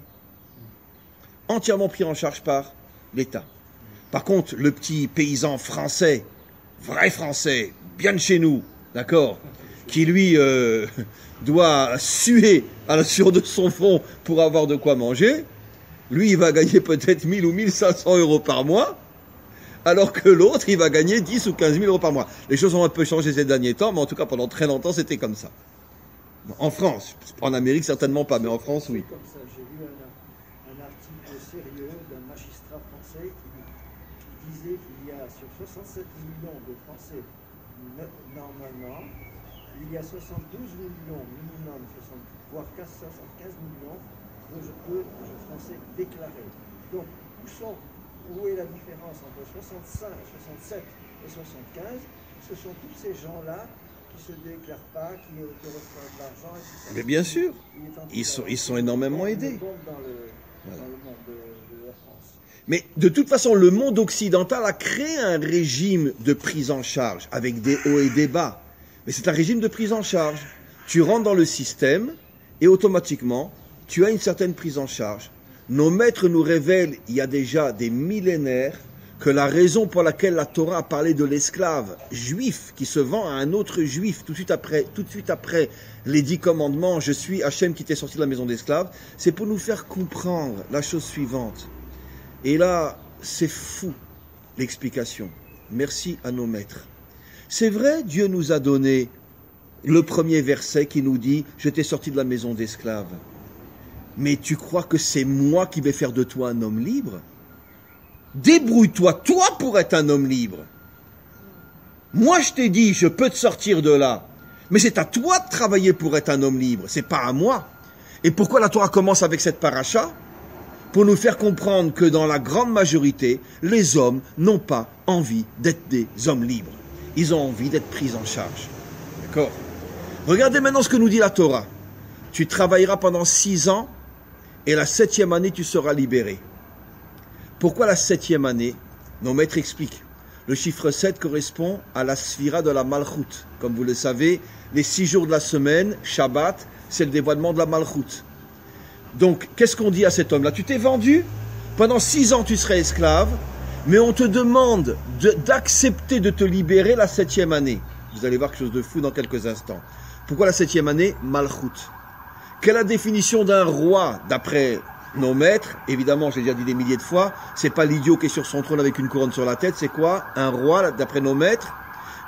Entièrement pris en charge par l'État. Par contre, le petit paysan français, vrai français, bien de chez nous, d'accord, qui lui doit suer à la sueur de son front pour avoir de quoi manger, lui il va gagner peut-être 1000 ou 1500 euros par mois, alors que l'autre il va gagner 10 ou 15 000 euros par mois. Les choses ont un peu changé ces derniers temps, mais en tout cas pendant très longtemps c'était comme ça. En France, en Amérique certainement pas, mais en France oui. Comme ça, j'ai lu un article sérieux d'un magistrat français qui disait qu'il y a sur 67 millions de Français normalement, il y a 72 millions minimum, voire 75 millions de Français déclarés. Donc, où est la différence entre 65, 67 et 75? Ce sont tous ces gens-là qui ne se déclarent pas, qui reçoivent de l'argent. Mais bien sûr, ils sont énormément aidés. Voilà. dans le monde de la France. Mais de toute façon, le monde occidental a créé un régime de prise en charge, avec des hauts et des bas. Mais c'est un régime de prise en charge. Tu rentres dans le système et automatiquement, tu as une certaine prise en charge. Nos maîtres nous révèlent, il y a déjà des millénaires, que la raison pour laquelle la Torah a parlé de l'esclave juif qui se vend à un autre juif tout de suite après les 10 commandements, je suis Hachem qui t'est sorti de la maison d'esclaves, c'est pour nous faire comprendre la chose suivante. Et là, c'est fou l'explication. Merci à nos maîtres. C'est vrai, Dieu nous a donné le premier verset qui nous dit « Je t'ai sorti de la maison d'esclaves ». Mais tu crois que c'est moi qui vais faire de toi un homme libre ? Débrouille-toi, toi, pour être un homme libre. Moi, je t'ai dit, je peux te sortir de là. Mais c'est à toi de travailler pour être un homme libre. C'est pas à moi. Et pourquoi la Torah commence avec cette paracha ? Pour nous faire comprendre que dans la grande majorité, les hommes n'ont pas envie d'être des hommes libres. Ils ont envie d'être pris en charge. D'accord ? Regardez maintenant ce que nous dit la Torah. Tu travailleras pendant 6 ans et la 7e année, tu seras libéré. Pourquoi la 7e année ? Nos maîtres expliquent. Le chiffre 7 correspond à la sphira de la Malchut. Comme vous le savez, les 6 jours de la semaine, Shabbat, c'est le dévoilement de la Malchut. Donc, qu'est-ce qu'on dit à cet homme-là ? Tu t'es vendu, pendant 6 ans tu serais esclave, mais on te demande d'accepter de te libérer la 7e année. Vous allez voir quelque chose de fou dans quelques instants. Pourquoi la 7e année ? Malchut. Quelle est la définition d'un roi d'après nos maîtres? Évidemment, j'ai déjà dit des milliers de fois, c'est pas l'idiot qui est sur son trône avec une couronne sur la tête, c'est quoi? Un roi, d'après nos maîtres,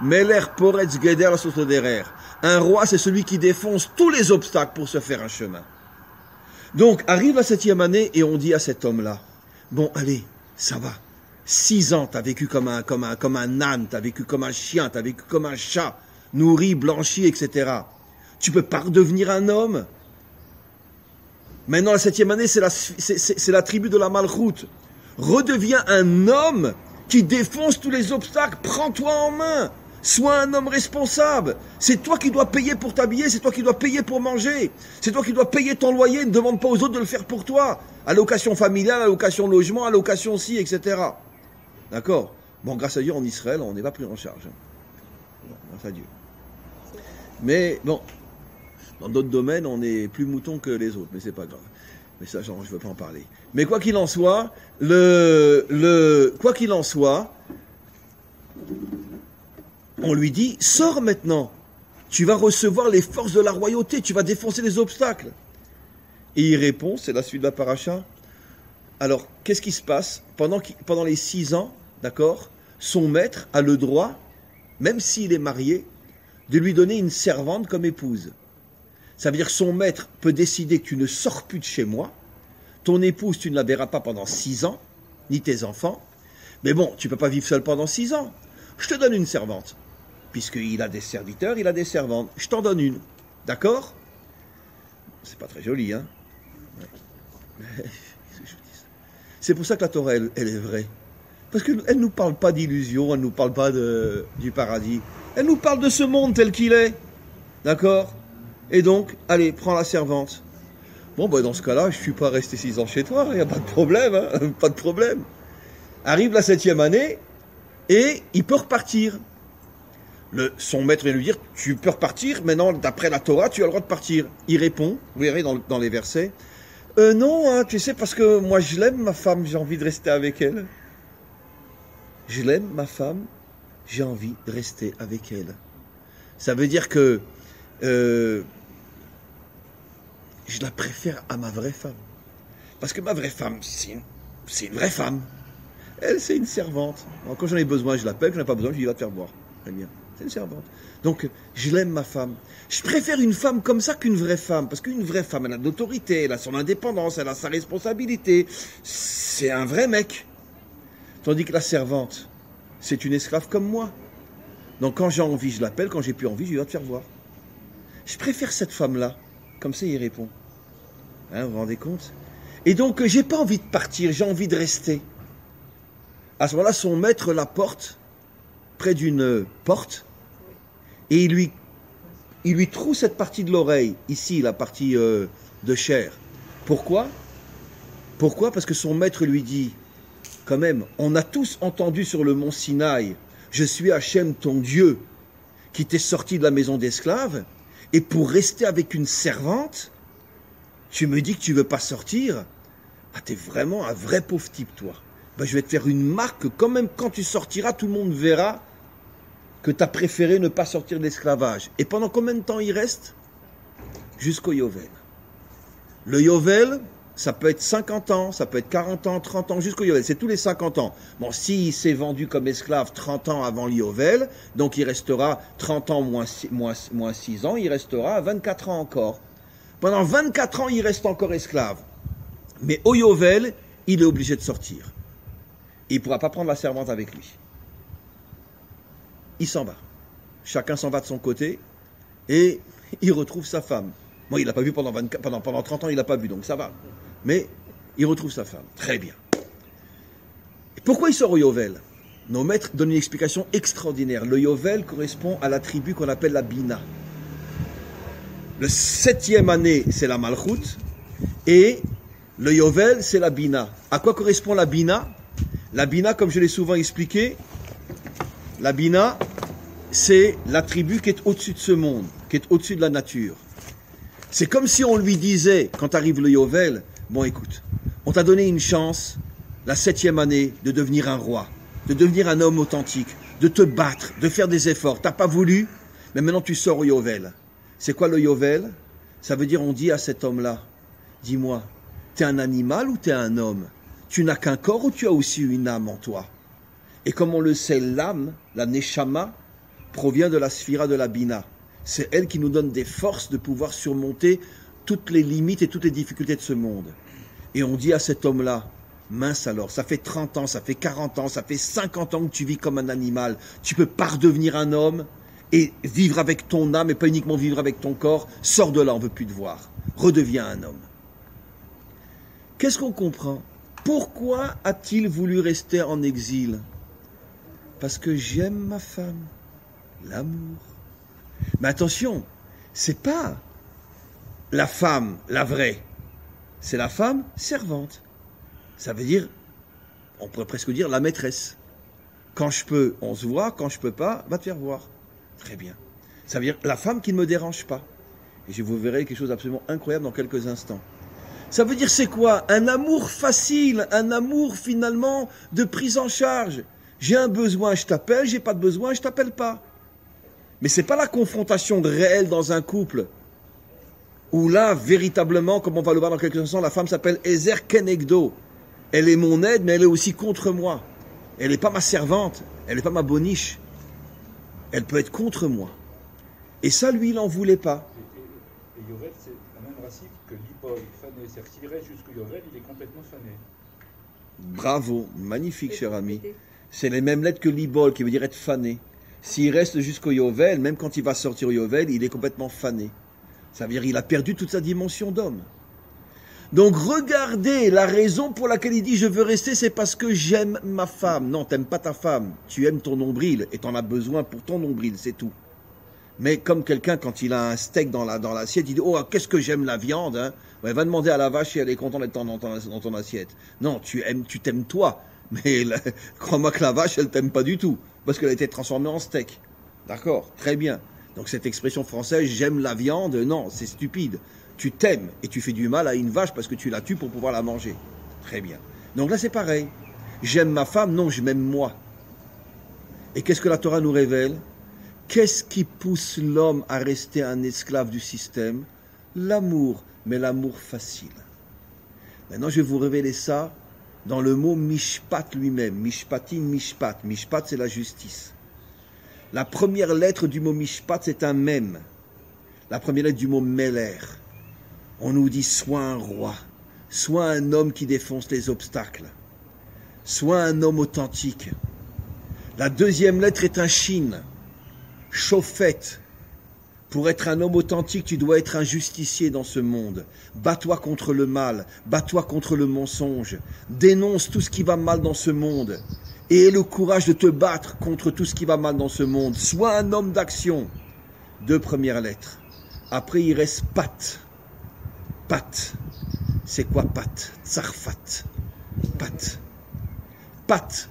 Meler Poretz Geder la Sotoderer. Un roi, c'est celui qui défonce tous les obstacles pour se faire un chemin. Donc, arrive la 7e année et on dit à cet homme-là, bon, allez, ça va. 6 ans, t'as vécu comme un âne, t'as vécu comme un chien, t'as vécu comme un chat, nourri, blanchi, etc. Tu peux pas redevenir un homme? Maintenant, la 7e année, c'est la tribu de la Malchut. Redeviens un homme qui défonce tous les obstacles. Prends-toi en main. Sois un homme responsable. C'est toi qui dois payer pour t'habiller. C'est toi qui dois payer pour manger. C'est toi qui dois payer ton loyer. Ne demande pas aux autres de le faire pour toi. Allocation familiale, allocation logement, allocation ci, etc. D'accord? Bon, grâce à Dieu, en Israël, on n'est pas pris en charge. Grâce à Dieu. Mais bon... Dans d'autres domaines, on est plus mouton que les autres, mais c'est pas grave. Mais ça, genre, je veux pas en parler. Mais quoi qu'il en soit, on lui dit, sors maintenant. Tu vas recevoir les forces de la royauté, tu vas défoncer les obstacles. Et il répond, c'est la suite de la paracha. Alors, qu'est-ce qui se passe? Pendant les 6 ans, d'accord, son maître a le droit, même s'il est marié, de lui donner une servante comme épouse. Ça veut dire que son maître peut décider que tu ne sors plus de chez moi, ton épouse, tu ne la verras pas pendant 6 ans, ni tes enfants, mais bon, tu ne peux pas vivre seul pendant 6 ans. Je te donne une servante, puisqu'il a des serviteurs, il a des servantes, je t'en donne une, d'accord? C'est pas très joli, hein? Ouais. C'est pour ça que la Torah, elle est vraie. Parce qu'elle ne nous parle pas d'illusion, elle ne nous parle pas du paradis, elle nous parle de ce monde tel qu'il est, d'accord? Et donc, allez, prends la servante. Bon, ben dans ce cas-là, je ne suis pas resté 6 ans chez toi, il n'y a pas de problème, hein, pas de problème. Arrive la 7e année, et il peut repartir. Son maître vient lui dire, tu peux repartir, maintenant, d'après la Torah, tu as le droit de partir. Il répond, vous verrez dans les versets, non, hein, tu sais, parce que moi je l'aime, ma femme, j'ai envie de rester avec elle. Je l'aime, ma femme, j'ai envie de rester avec elle. Ça veut dire que je la préfère à ma vraie femme. Parce que ma vraie femme, c'est une vraie femme. Elle, c'est une servante. Alors, quand j'en ai besoin, je l'appelle. Quand j'en ai pas besoin, je dis, va te faire voir. Très bien. C'est une servante. Donc, je l'aime, ma femme. Je préfère une femme comme ça qu'une vraie femme. Parce qu'une vraie femme, elle a de l'autorité, elle a son indépendance, elle a sa responsabilité. C'est un vrai mec. Tandis que la servante, c'est une esclave comme moi. Donc, quand j'ai envie, je l'appelle. Quand j'ai plus envie, je dis, va te faire voir. Je préfère cette femme-là. Comme ça, il répond. Hein, vous vous rendez compte? Et donc, j'ai pas envie de partir, j'ai envie de rester. À ce moment-là, son maître la porte près d'une porte et il lui troue cette partie de l'oreille, ici, la partie de chair. Pourquoi? Pourquoi? Parce que son maître lui dit, quand même, on a tous entendu sur le mont Sinaï, je suis Hachem ton Dieu, qui t'est sorti de la maison d'esclaves, et pour rester avec une servante, tu me dis que tu veux pas sortir? Ah, t'es vraiment un vrai pauvre type, toi. Ben, je vais te faire une marque que quand même, quand tu sortiras, tout le monde verra que tu as préféré ne pas sortir de l'esclavage. Et pendant combien de temps il reste? Jusqu'au Yovel. Le Yovel, ça peut être 50 ans, ça peut être 40 ans, 30 ans, jusqu'au Yovel. C'est tous les 50 ans. Bon, s'il s'est vendu comme esclave 30 ans avant le Yovel, donc il restera 30 ans moins 6 ans, il restera 24 ans encore. Pendant 24 ans, il reste encore esclave. Mais au Yovel, il est obligé de sortir. Il ne pourra pas prendre la servante avec lui. Il s'en va. Chacun s'en va de son côté et il retrouve sa femme. Moi, il l'a pas vu pendant 30 ans, il l'a pas vu, donc ça va. Mais il retrouve sa femme. Très bien. Et pourquoi il sort au Yovel? Nos maîtres donnent une explication extraordinaire. Le Yovel correspond à la tribu qu'on appelle la Bina. Le 7e année, c'est la Malchut. Et le Yovel, c'est la Bina. À quoi correspond la Bina? La Bina, comme je l'ai souvent expliqué, la Bina, c'est la tribu qui est au-dessus de ce monde, qui est au-dessus de la nature. C'est comme si on lui disait, quand arrive le Yovel, bon écoute, on t'a donné une chance, la 7e année, de devenir un roi, de devenir un homme authentique, de te battre, de faire des efforts. T'as pas voulu, mais maintenant tu sors au Yovel. C'est quoi le Yovel? Ça veut dire, on dit à cet homme-là, dis-moi, t'es un animal ou t'es un homme? Tu n'as qu'un corps ou tu as aussi une âme en toi? Et comme on le sait, l'âme, la Neshama, provient de la Sphira de la Bina. C'est elle qui nous donne des forces de pouvoir surmonter toutes les limites et toutes les difficultés de ce monde. Et on dit à cet homme-là, mince alors, ça fait 30 ans, ça fait 40 ans, ça fait 50 ans que tu vis comme un animal. Tu peux pas redevenir un homme et vivre avec ton âme et pas uniquement vivre avec ton corps. Sors de là, on veut plus te voir. Redeviens un homme. Qu'est-ce qu'on comprend? Pourquoi a-t-il voulu rester en exil? Parce que j'aime ma femme, l'amour. Mais attention, c'est pas la femme, la vraie. C'est la femme servante. Ça veut dire, on pourrait presque dire la maîtresse. Quand je peux, on se voit. Quand je peux pas, va te faire voir. Très bien. Ça veut dire la femme qui ne me dérange pas. Et je vous verrai quelque chose d'absolument incroyable dans quelques instants. Ça veut dire c'est quoi? Un amour facile, un amour finalement de prise en charge. J'ai un besoin, je t'appelle, j'ai pas de besoin, je t'appelle pas. Mais c'est pas la confrontation réelle dans un couple où là, véritablement, comme on va le voir dans quelques instants, la femme s'appelle Ezer Kenegdo. Elle est mon aide, mais elle est aussi contre moi. Elle n'est pas ma servante, elle n'est pas ma boniche. Elle peut être contre moi. Et ça, lui, il n'en voulait pas. Et Yovel, c'est la même racine que Liboy, fané. C'est-à-dire qu'il reste jusqu'au Yovel, il est complètement fané. Bravo, magnifique, cher ami. C'est les mêmes lettres que Libol, qui veut dire être fané. S'il reste jusqu'au Yovel, même quand il va sortir au Yovel, il est complètement fané. Ça veut dire qu'il a perdu toute sa dimension d'homme. Donc regardez, la raison pour laquelle il dit « je veux rester », c'est parce que j'aime ma femme. Non, t'aimes pas ta femme, tu aimes ton nombril et t'en as besoin pour ton nombril, c'est tout. Mais comme quelqu'un, quand il a un steak dans l'assiette, il dit « oh, qu'est-ce que j'aime la viande hein. !» Ouais, va demander à la vache si elle est contente d'être dans ton assiette. Non, tu t'aimes toi. Mais crois-moi que la vache, elle t'aime pas du tout, parce qu'elle a été transformée en steak. D'accord, très bien. Donc cette expression française, j'aime la viande, non, c'est stupide. Tu t'aimes et tu fais du mal à une vache parce que tu la tues pour pouvoir la manger. Très bien. Donc là, c'est pareil. J'aime ma femme, non, je m'aime moi. Et qu'est-ce que la Torah nous révèle? Qu'est-ce qui pousse l'homme à rester un esclave du système? L'amour, mais l'amour facile. Maintenant, je vais vous révéler ça dans le mot mishpat lui-même, mishpatin, mishpat. Mishpat, c'est la justice. La première lettre du mot mishpat, c'est un mem. La première lettre du mot meler. On nous dit, sois un roi, sois un homme qui défonce les obstacles, sois un homme authentique. La deuxième lettre est un shin, shofet. Pour être un homme authentique, tu dois être un justicier dans ce monde. Bats-toi contre le mal, bats-toi contre le mensonge. Dénonce tout ce qui va mal dans ce monde. Et aie le courage de te battre contre tout ce qui va mal dans ce monde. Sois un homme d'action. 2 premières lettres. Après, il reste pat. Pat. C'est quoi Pat? Tsarfat. Pat. Pat.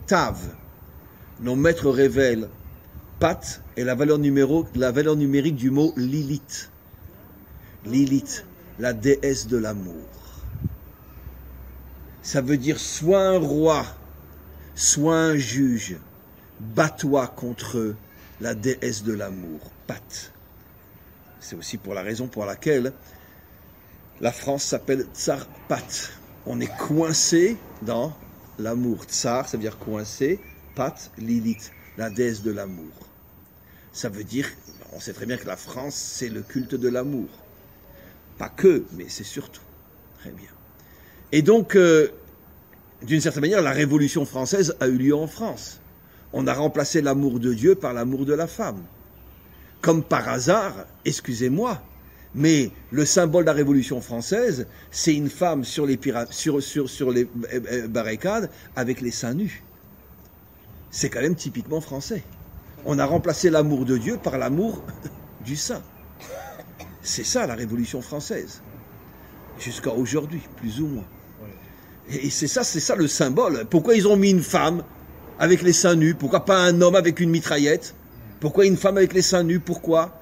Tav. Nos maîtres révèlent Pat est la valeur numérique du mot Lilith. Lilith, la déesse de l'amour. Ça veut dire soit un roi, soit un juge. Bats-toi contre la déesse de l'amour, Pat. C'est aussi pour la raison pour laquelle la France s'appelle Tsar Pat. On est coincé dans l'amour. Tsar, ça veut dire coincé. Pat, Lilith, la déesse de l'amour. Ça veut dire, on sait très bien que la France, c'est le culte de l'amour. Pas que, mais c'est surtout. Très bien. Et donc, d'une certaine manière, la Révolution française a eu lieu en France. On a remplacé l'amour de Dieu par l'amour de la femme. Comme par hasard, excusez-moi, mais le symbole de la Révolution française, c'est une femme sur les barricades avec les seins nus. C'est quand même typiquement français. On a remplacé l'amour de Dieu par l'amour du sein. C'est ça la Révolution française. Jusqu'à aujourd'hui, plus ou moins. Et c'est ça le symbole. Pourquoi ils ont mis une femme avec les seins nus? Pourquoi pas un homme avec une mitraillette? Pourquoi une femme avec les seins nus? Pourquoi?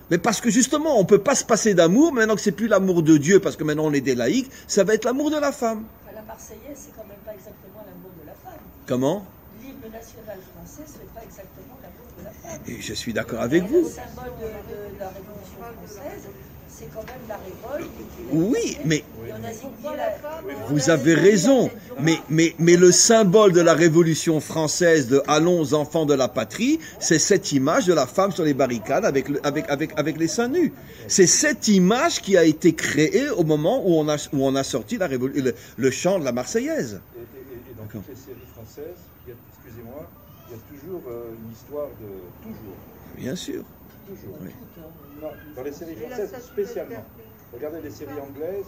Mais parce que justement, on ne peut pas se passer d'amour, maintenant que c'est plus l'amour de Dieu, parce que maintenant on est des laïcs, ça va être l'amour de la femme. La Marseillaise, c'est quand même pas exactement l'amour de la femme. Comment? L'hymne national français, c'est pas exactement l'amour de la femme. Et je suis d'accord avec vous. Le symbole de la Révolution française, c'est quand même la révolte. Oui, mais vous avez raison. Mais le symbole de la Révolution française de Allons enfants de la patrie, c'est cette image de la femme sur les barricades avec les seins nus. C'est cette image qui a été créée au moment où on a sorti le chant de la Marseillaise. Et dans toutes les séries françaises, excusez-moi, il y a toujours une histoire de... Toujours. Bien sûr. Toujours. Oui. Non, dans les séries françaises spécialement. Regardez les séries anglaises,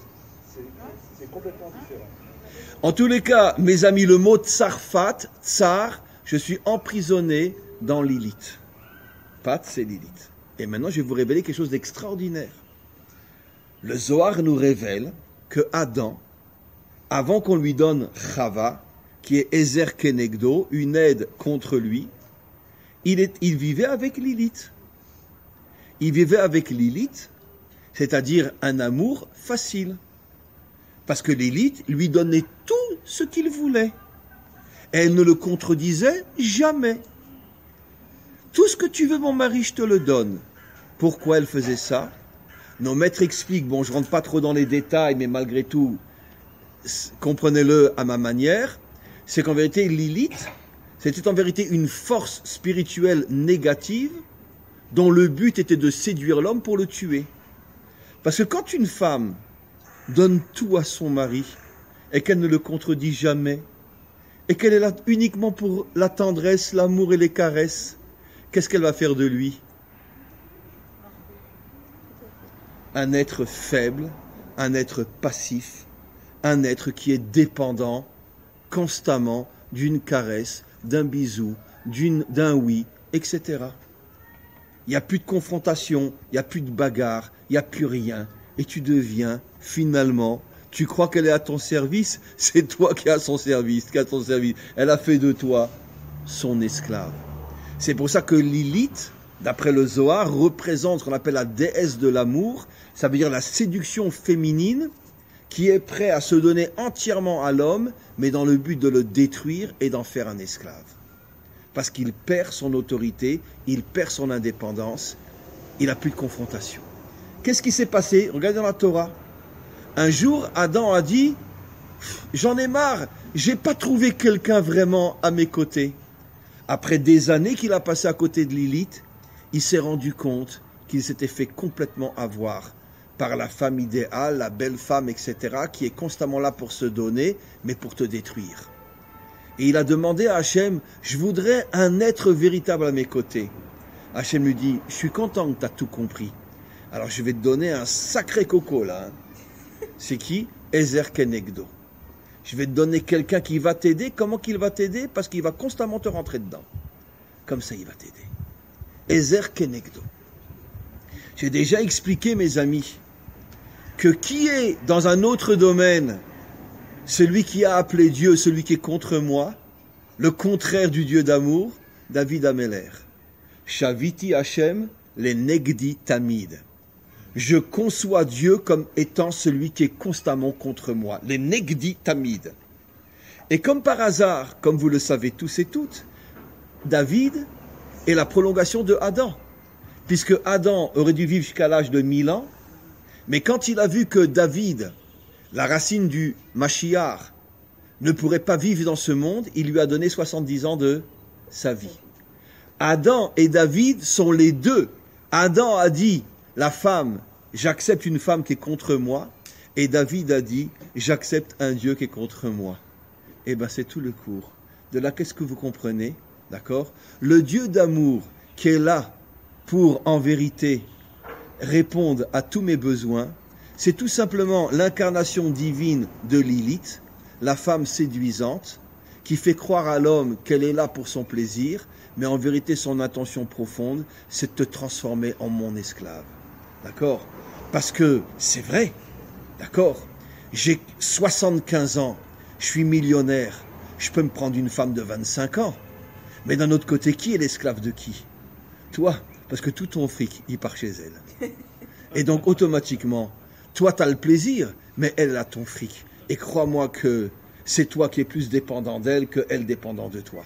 c'est complètement différent. En tous les cas, mes amis, le mot tsarfat, tsar, je suis emprisonné dans Lilith. Pat, c'est Lilith. Et maintenant, je vais vous révéler quelque chose d'extraordinaire. Le Zohar nous révèle que Adam, avant qu'on lui donne Chava, qui est Ezer Kenegdo, une aide contre lui, il vivait avec Lilith. Il vivait avec Lilith, c'est-à-dire un amour facile. Parce que Lilith lui donnait tout ce qu'il voulait. Elle ne le contredisait jamais. Tout ce que tu veux, mon mari, je te le donne. Pourquoi elle faisait ça? Nos maîtres expliquent, bon, je ne rentre pas trop dans les détails, mais malgré tout, comprenez-le à ma manière, c'est qu'en vérité, Lilith, c'était en vérité une force spirituelle négative dont le but était de séduire l'homme pour le tuer. Parce que quand une femme donne tout à son mari et qu'elle ne le contredit jamais et qu'elle est là uniquement pour la tendresse, l'amour et les caresses, qu'est-ce qu'elle va faire de lui? Un être faible, un être passif, un être qui est dépendant constamment d'une caresse, d'un bisou, d'un oui, etc. Il n'y a plus de confrontation, il n'y a plus de bagarre, il n'y a plus rien. Et tu deviens, finalement, tu crois qu'elle est à ton service, c'est toi qui es à son service, qui est à ton service. Elle a fait de toi son esclave. C'est pour ça que Lilith, d'après le Zohar, représente ce qu'on appelle la déesse de l'amour, ça veut dire la séduction féminine, qui est prêt à se donner entièrement à l'homme, mais dans le but de le détruire et d'en faire un esclave. Parce qu'il perd son autorité, il perd son indépendance, il n'a plus de confrontation. Qu'est-ce qui s'est passé? Regardez dans la Torah. Un jour, Adam a dit, j'en ai marre, j'ai pas trouvé quelqu'un vraiment à mes côtés. Après des années qu'il a passé à côté de Lilith, il s'est rendu compte qu'il s'était fait complètement avoir par la femme idéale, la belle femme, etc., qui est constamment là pour se donner, mais pour te détruire. Et il a demandé à Hachem, je voudrais un être véritable à mes côtés. Hachem lui dit, je suis content que tu as tout compris. Alors je vais te donner un sacré coco là. C'est qui? Ezer Kenegdo. Je vais te donner quelqu'un qui va t'aider. Comment qu'il va t'aider? Parce qu'il va constamment te rentrer dedans. Comme ça, il va t'aider. Ezer Kenegdo. J'ai déjà expliqué, mes amis, que qui est dans un autre domaine celui qui a appelé Dieu, celui qui est contre moi, le contraire du Dieu d'amour, David Améler. Shaviti Hashem, les negdi tamid. Je conçois Dieu comme étant celui qui est constamment contre moi, les negdi tamid. Et comme par hasard, comme vous le savez tous et toutes, David est la prolongation de Adam, puisque Adam aurait dû vivre jusqu'à l'âge de 1000 ans, mais quand il a vu que David, la racine du Mashiach, ne pourrait pas vivre dans ce monde, il lui a donné 70 ans de sa vie. Adam et David sont les deux. Adam a dit, la femme, j'accepte une femme qui est contre moi, et David a dit, j'accepte un Dieu qui est contre moi. Eh bien, c'est tout le cours. De là, qu'est-ce que vous comprenez? D'accord? Le Dieu d'amour qui est là pour, en vérité, répondre à tous mes besoins, c'est tout simplement l'incarnation divine de Lilith, la femme séduisante, qui fait croire à l'homme qu'elle est là pour son plaisir, mais en vérité, son intention profonde, c'est de te transformer en mon esclave. D'accord? Parce que c'est vrai. D'accord? J'ai 75 ans, je suis millionnaire, je peux me prendre une femme de 25 ans. Mais d'un autre côté, qui est l'esclave de qui? Toi, parce que tout ton fric, il part chez elle. Et donc, automatiquement, toi, tu as le plaisir, mais elle a ton fric. Et crois-moi que c'est toi qui es plus dépendant d'elle qu'elle dépendant de toi.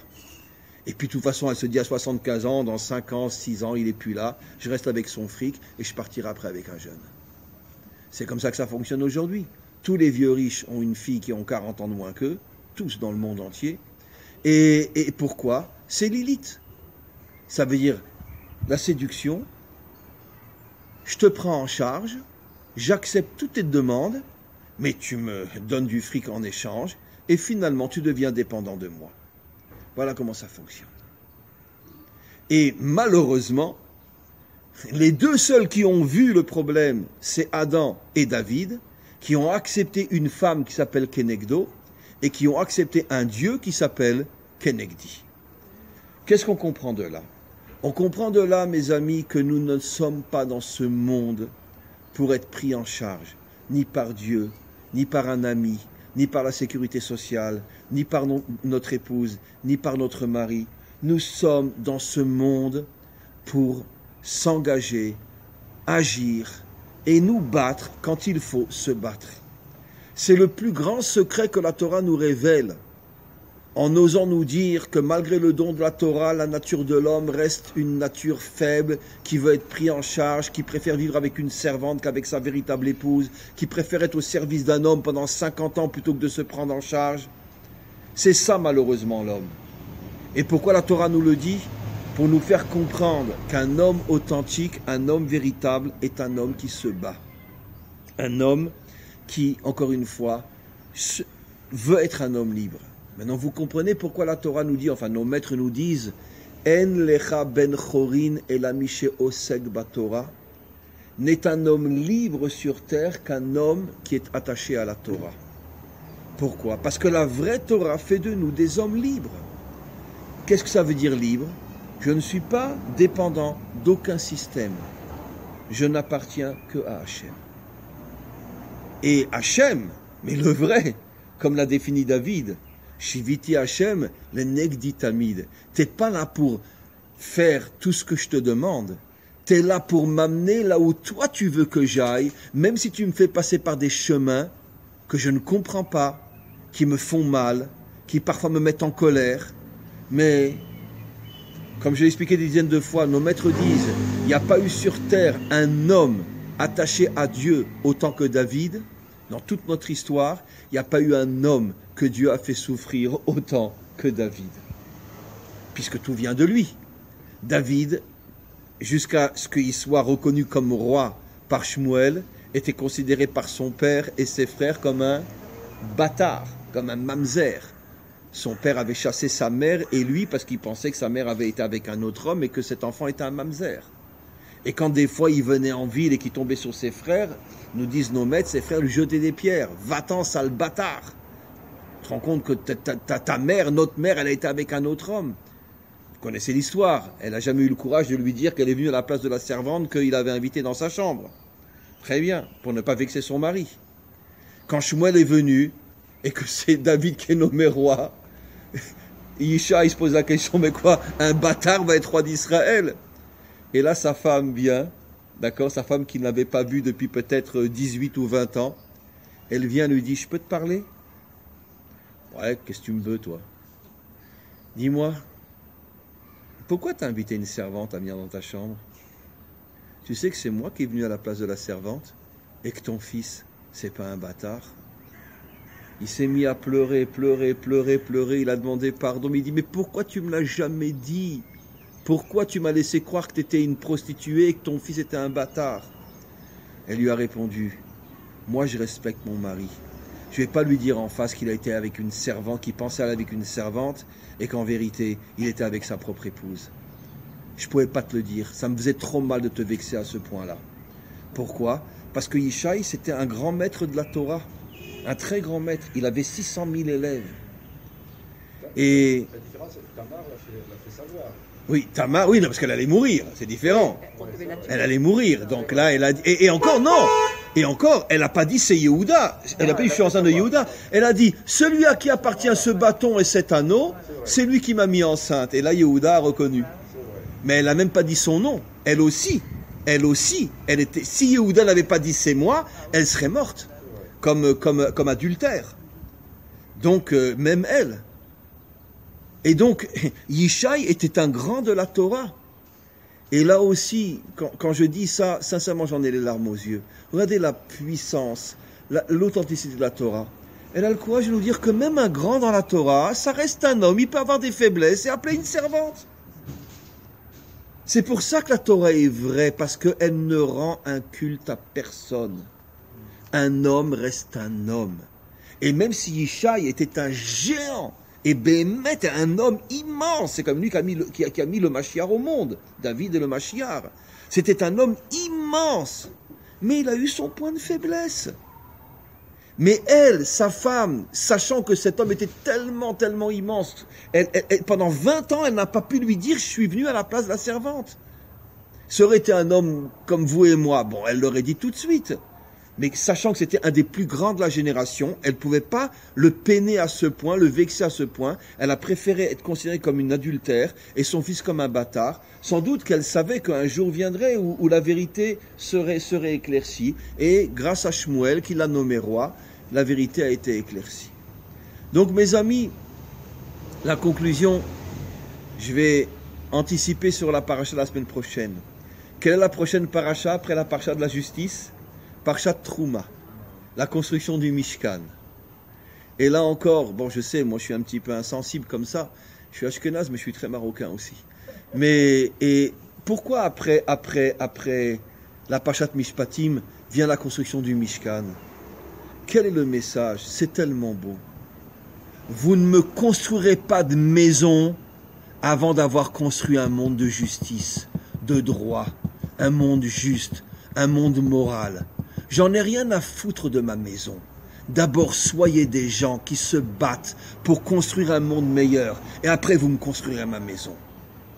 Et puis, de toute façon, elle se dit à 75 ans, dans 5 ans, 6 ans, il n'est plus là, je reste avec son fric et je partirai après avec un jeune. C'est comme ça que ça fonctionne aujourd'hui. Tous les vieux riches ont une fille qui ont 40 ans de moins qu'eux, tous dans le monde entier. Et pourquoi? C'est Lilith. Ça veut dire la séduction, je te prends en charge, j'accepte toutes tes demandes, mais tu me donnes du fric en échange, et finalement tu deviens dépendant de moi. Voilà comment ça fonctionne. Et malheureusement, les deux seuls qui ont vu le problème, c'est Adam et David, qui ont accepté une femme qui s'appelle Kenegdo, et qui ont accepté un Dieu qui s'appelle Kenegdi. Qu'est-ce qu'on comprend de là? On comprend de là, mes amis, que nous ne sommes pas dans ce monde pour être pris en charge, ni par Dieu, ni par un ami, ni par la sécurité sociale, ni par notre épouse, ni par notre mari. Nous sommes dans ce monde pour s'engager, agir et nous battre quand il faut se battre. C'est le plus grand secret que la Torah nous révèle, en osant nous dire que malgré le don de la Torah, la nature de l'homme reste une nature faible, qui veut être pris en charge, qui préfère vivre avec une servante qu'avec sa véritable épouse, qui préfère être au service d'un homme pendant 50 ans plutôt que de se prendre en charge. C'est ça malheureusement l'homme. Et pourquoi la Torah nous le dit? Pour nous faire comprendre qu'un homme authentique, un homme véritable, est un homme qui se bat. Un homme qui, encore une fois, veut être un homme libre. Maintenant, vous comprenez pourquoi la Torah nous dit, enfin nos maîtres nous disent, En lecha ben chorin elamishe oseg batorah, n'est un homme libre sur terre qu'un homme qui est attaché à la Torah. Pourquoi? Parce que la vraie Torah fait de nous des hommes libres. Qu'est-ce que ça veut dire libre? Je ne suis pas dépendant d'aucun système. Je n'appartiens que à Hachem. Et Hachem, mais le vrai, comme l'a défini David, Shiviti Hachem, le negdi tamid. T'es pas là pour faire tout ce que je te demande. T'es là pour m'amener là où toi tu veux que j'aille, même si tu me fais passer par des chemins que je ne comprends pas, qui me font mal, qui parfois me mettent en colère. Mais, comme je l'ai expliqué des dizaines de fois, nos maîtres disent, il n'y a pas eu sur terre un homme attaché à Dieu autant que David. Dans toute notre histoire, il n'y a pas eu un homme que Dieu a fait souffrir autant que David. Puisque tout vient de lui. David, jusqu'à ce qu'il soit reconnu comme roi par Shmuel, était considéré par son père et ses frères comme un bâtard, comme un mamzer. Son père avait chassé sa mère et lui parce qu'il pensait que sa mère avait été avec un autre homme et que cet enfant était un mamzer. Et quand des fois il venait en ville et qu'il tombait sur ses frères, nous disent nos maîtres, ses frères lui jetaient des pierres. Va-t'en, sale bâtard! Tu te rends compte que ta mère, notre mère, elle a été avec un autre homme. Vous connaissez l'histoire. Elle n'a jamais eu le courage de lui dire qu'elle est venue à la place de la servante qu'il avait invitée dans sa chambre. Très bien, pour ne pas vexer son mari. Quand Shmuel est venu, et que c'est David qui est nommé roi, Yishai se pose la question, mais quoi, un bâtard va être roi d'Israël? Et là, sa femme vient, d'accord, sa femme qu'il n'avait pas vue depuis peut-être 18 ou 20 ans, elle vient lui dit, je peux te parler? Ouais, qu'est-ce que tu me veux, toi? Dis-moi, pourquoi t'as invité une servante à venir dans ta chambre? Tu sais que c'est moi qui est venu à la place de la servante, et que ton fils, c'est pas un bâtard? Il s'est mis à pleurer, il a demandé pardon, mais il dit, mais pourquoi tu me l'as jamais dit? Pourquoi tu m'as laissé croire que tu étais une prostituée et que ton fils était un bâtard? Elle lui a répondu, moi je respecte mon mari. Je ne vais pas lui dire en face qu'il a été avec une servante, qu'il pensait aller avec une servante, et qu'en vérité, il était avec sa propre épouse. Je ne pouvais pas te le dire, ça me faisait trop mal de te vexer à ce point-là. Pourquoi? Parce que Yishai, c'était un grand maître de la Torah. Un très grand maître, il avait 600 000 élèves. Et La différence, c'est que Tamar l'a fait savoir. oui, Tamar, oui, non, parce qu'elle allait mourir, c'est différent. Elle allait mourir, donc là, elle a dit, et encore, non, et encore, elle n'a pas dit c'est Yehuda, elle n'a pas dit je suis enceinte de Yehuda, elle a dit, celui à qui appartient ce bâton et cet anneau, c'est lui qui m'a mis enceinte, et là, Yehuda a reconnu. Mais elle n'a même pas dit son nom, elle aussi, elle était, si Yehuda n'avait pas dit c'est moi, elle serait morte. Comme adultère. Donc, même elle. Et donc, Yishai était un grand de la Torah. Et là aussi, quand je dis ça, sincèrement, j'en ai les larmes aux yeux. Regardez la puissance, l'authenticité de la Torah. Elle a le courage de nous dire que même un grand dans la Torah, ça reste un homme, il peut avoir des faiblesses et appeler une servante. C'est pour ça que la Torah est vraie, parce qu'elle ne rend un culte à personne. Un homme reste un homme. Et même si Yishai était un géant, et Béhémet un homme immense, c'est comme lui qui a mis le Mashiach au monde, David et le Mashiach. C'était un homme immense, mais il a eu son point de faiblesse. Mais elle, sa femme, sachant que cet homme était tellement immense, pendant 20 ans, elle n'a pas pu lui dire « je suis venu à la place de la servante ». Ça aurait été un homme comme vous et moi, bon, elle l'aurait dit tout de suite. Mais sachant que c'était un des plus grands de la génération, elle ne pouvait pas le peiner à ce point, le vexer à ce point. Elle a préféré être considérée comme une adultère et son fils comme un bâtard. Sans doute qu'elle savait qu'un jour viendrait où la vérité serait éclaircie. Et grâce à Shmuel, qui l'a nommé roi, la vérité a été éclaircie. Donc mes amis, la conclusion, je vais anticiper sur la paracha de la semaine prochaine. Quelle est la prochaine paracha après la paracha de la justice? Parashat Trouma, la construction du Mishkan. Et là encore, bon je sais, moi je suis un petit peu insensible comme ça, je suis ashkénaze mais je suis très marocain aussi. Mais, et pourquoi après la Parashat Mishpatim vient la construction du Mishkan? Quel est le message? C'est tellement beau. Vous ne me construirez pas de maison avant d'avoir construit un monde de justice, de droit, un monde juste, un monde moral. J'en ai rien à foutre de ma maison. D'abord, soyez des gens qui se battent pour construire un monde meilleur. Et après, vous me construirez ma maison.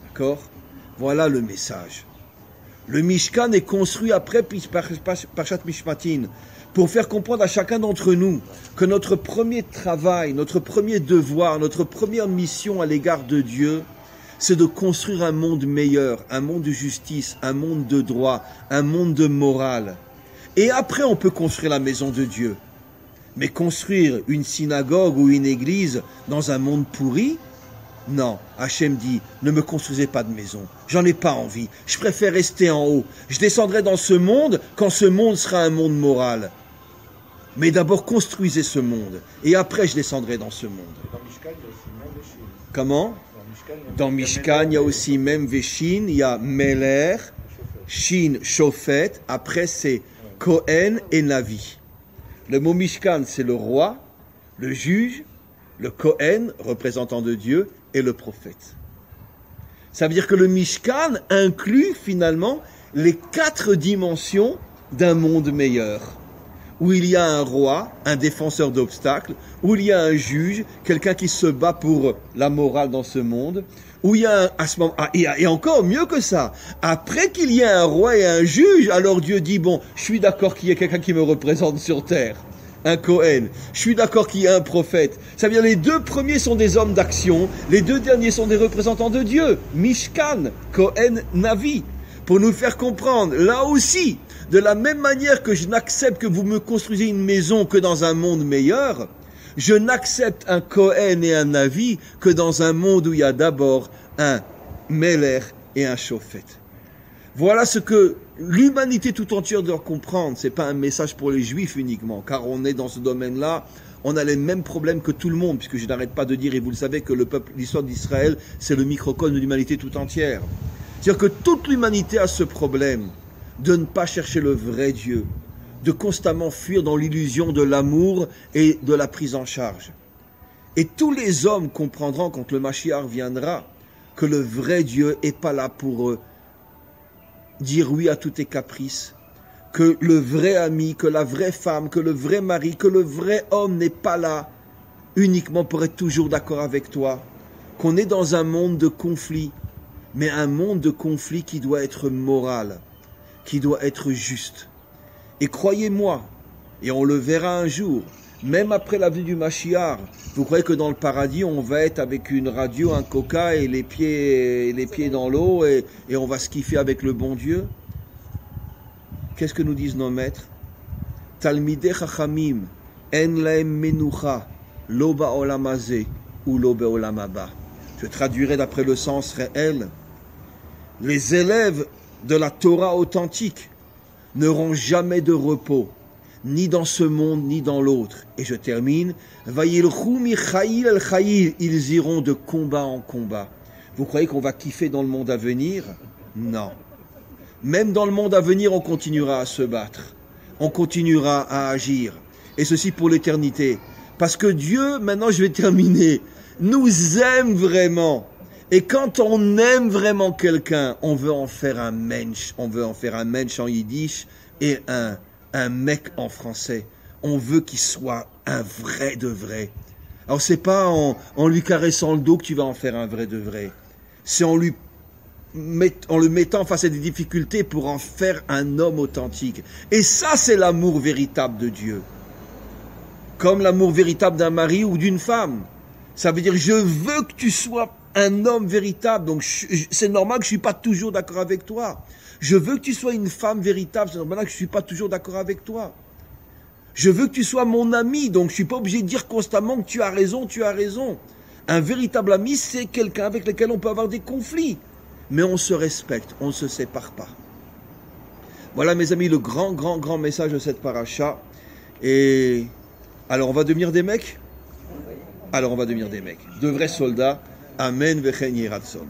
D'accord? Voilà le message. Le Mishkan est construit après Parashat Mishpatim pour faire comprendre à chacun d'entre nous que notre premier travail, notre premier devoir, notre première mission à l'égard de Dieu, c'est de construire un monde meilleur, un monde de justice, un monde de droit, un monde de morale. Et après, on peut construire la maison de Dieu. Mais construire une synagogue ou une église dans un monde pourri? Non, Hachem dit, ne me construisez pas de maison. J'en ai pas envie. Je préfère rester en haut. Je descendrai dans ce monde quand ce monde sera un monde moral. Mais d'abord, construisez ce monde. Et après, je descendrai dans ce monde. Dans Mishkan, il y a aussi même les Chines. Comment? Dans Mishkan, il y a aussi même Veshin, il y a Meler, Shin, Shofet. Après, c'est Kohen et Navi. Le mot Mishkan, c'est le roi, le juge, le Kohen, représentant de Dieu, et le prophète. Ça veut dire que le Mishkan inclut finalement les 4 dimensions d'un monde meilleur. où il y a un roi, un défenseur d'obstacles, où il y a un juge, quelqu'un qui se bat pour la morale dans ce monde, où il y a et encore mieux que ça, après qu'il y ait un roi et un juge, alors Dieu dit, bon, je suis d'accord qu'il y ait quelqu'un qui me représente sur terre, un Cohen, je suis d'accord qu'il y ait un prophète. Ça veut dire les deux premiers sont des hommes d'action, les deux derniers sont des représentants de Dieu, Mishkan, Cohen, Navi, pour nous faire comprendre, là aussi, de la même manière que je n'accepte que vous me construisez une maison que dans un monde meilleur, je n'accepte un Cohen et un Navi que dans un monde où il y a d'abord un Meler et un Shofet. Voilà ce que l'humanité tout entière doit comprendre. C'est pas un message pour les Juifs uniquement, car on est dans ce domaine-là, on a les mêmes problèmes que tout le monde, puisque je n'arrête pas de dire, et vous le savez, que l'histoire d'Israël, c'est le microcosme de l'humanité tout entière. C'est-à-dire que toute l'humanité a ce problème de ne pas chercher le vrai Dieu, de constamment fuir dans l'illusion de l'amour et de la prise en charge. Et tous les hommes comprendront quand le Mashiach viendra que le vrai Dieu n'est pas là pour dire oui à tous tes caprices, que le vrai ami, que la vraie femme, que le vrai mari, que le vrai homme n'est pas là uniquement pour être toujours d'accord avec toi, qu'on est dans un monde de conflit, mais un monde de conflit qui doit être moral, qui doit être juste. Et croyez-moi, et on le verra un jour, même après la venue du Mashiach, vous croyez que dans le paradis, on va être avec une radio, un coca et les pieds dans l'eau et on va se kiffer avec le bon Dieu? Qu'est-ce que nous disent nos maîtres? Talmidei chachamim, en lahem menucha, lo ba'olam hazeh ou lo ba'olam haba. Je traduirai d'après le sens réel. Les élèves de la Torah authentique n'auront jamais de repos, ni dans ce monde, ni dans l'autre. Et je termine, Vayilchu michayil el chayil, ils iront de combat en combat. Vous croyez qu'on va kiffer dans le monde à venir? Non. Même dans le monde à venir, on continuera à se battre. On continuera à agir. Et ceci pour l'éternité. Parce que Dieu, maintenant je vais terminer, nous aime vraiment. Et quand on aime vraiment quelqu'un, on veut en faire un mensch. On veut en faire un mensch en yiddish et un mec en français. On veut qu'il soit un vrai de vrai. Alors c'est pas en lui caressant le dos que tu vas en faire un vrai de vrai. C'est en le mettant face à des difficultés pour en faire un homme authentique. Et ça, c'est l'amour véritable de Dieu. Comme l'amour véritable d'un mari ou d'une femme. Ça veut dire, je veux que tu sois un homme véritable, donc c'est normal que je ne suis pas toujours d'accord avec toi. Je veux que tu sois une femme véritable, c'est normal que je ne suis pas toujours d'accord avec toi. Je veux que tu sois mon ami, donc je ne suis pas obligé de dire constamment que tu as raison, tu as raison. Un véritable ami, c'est quelqu'un avec lequel on peut avoir des conflits, mais on se respecte, on ne se sépare pas. Voilà mes amis, le grand message de cette paracha. Et alors on va devenir des mecs? Alors on va devenir des mecs, de vrais soldats. Amen vechen yiratzon.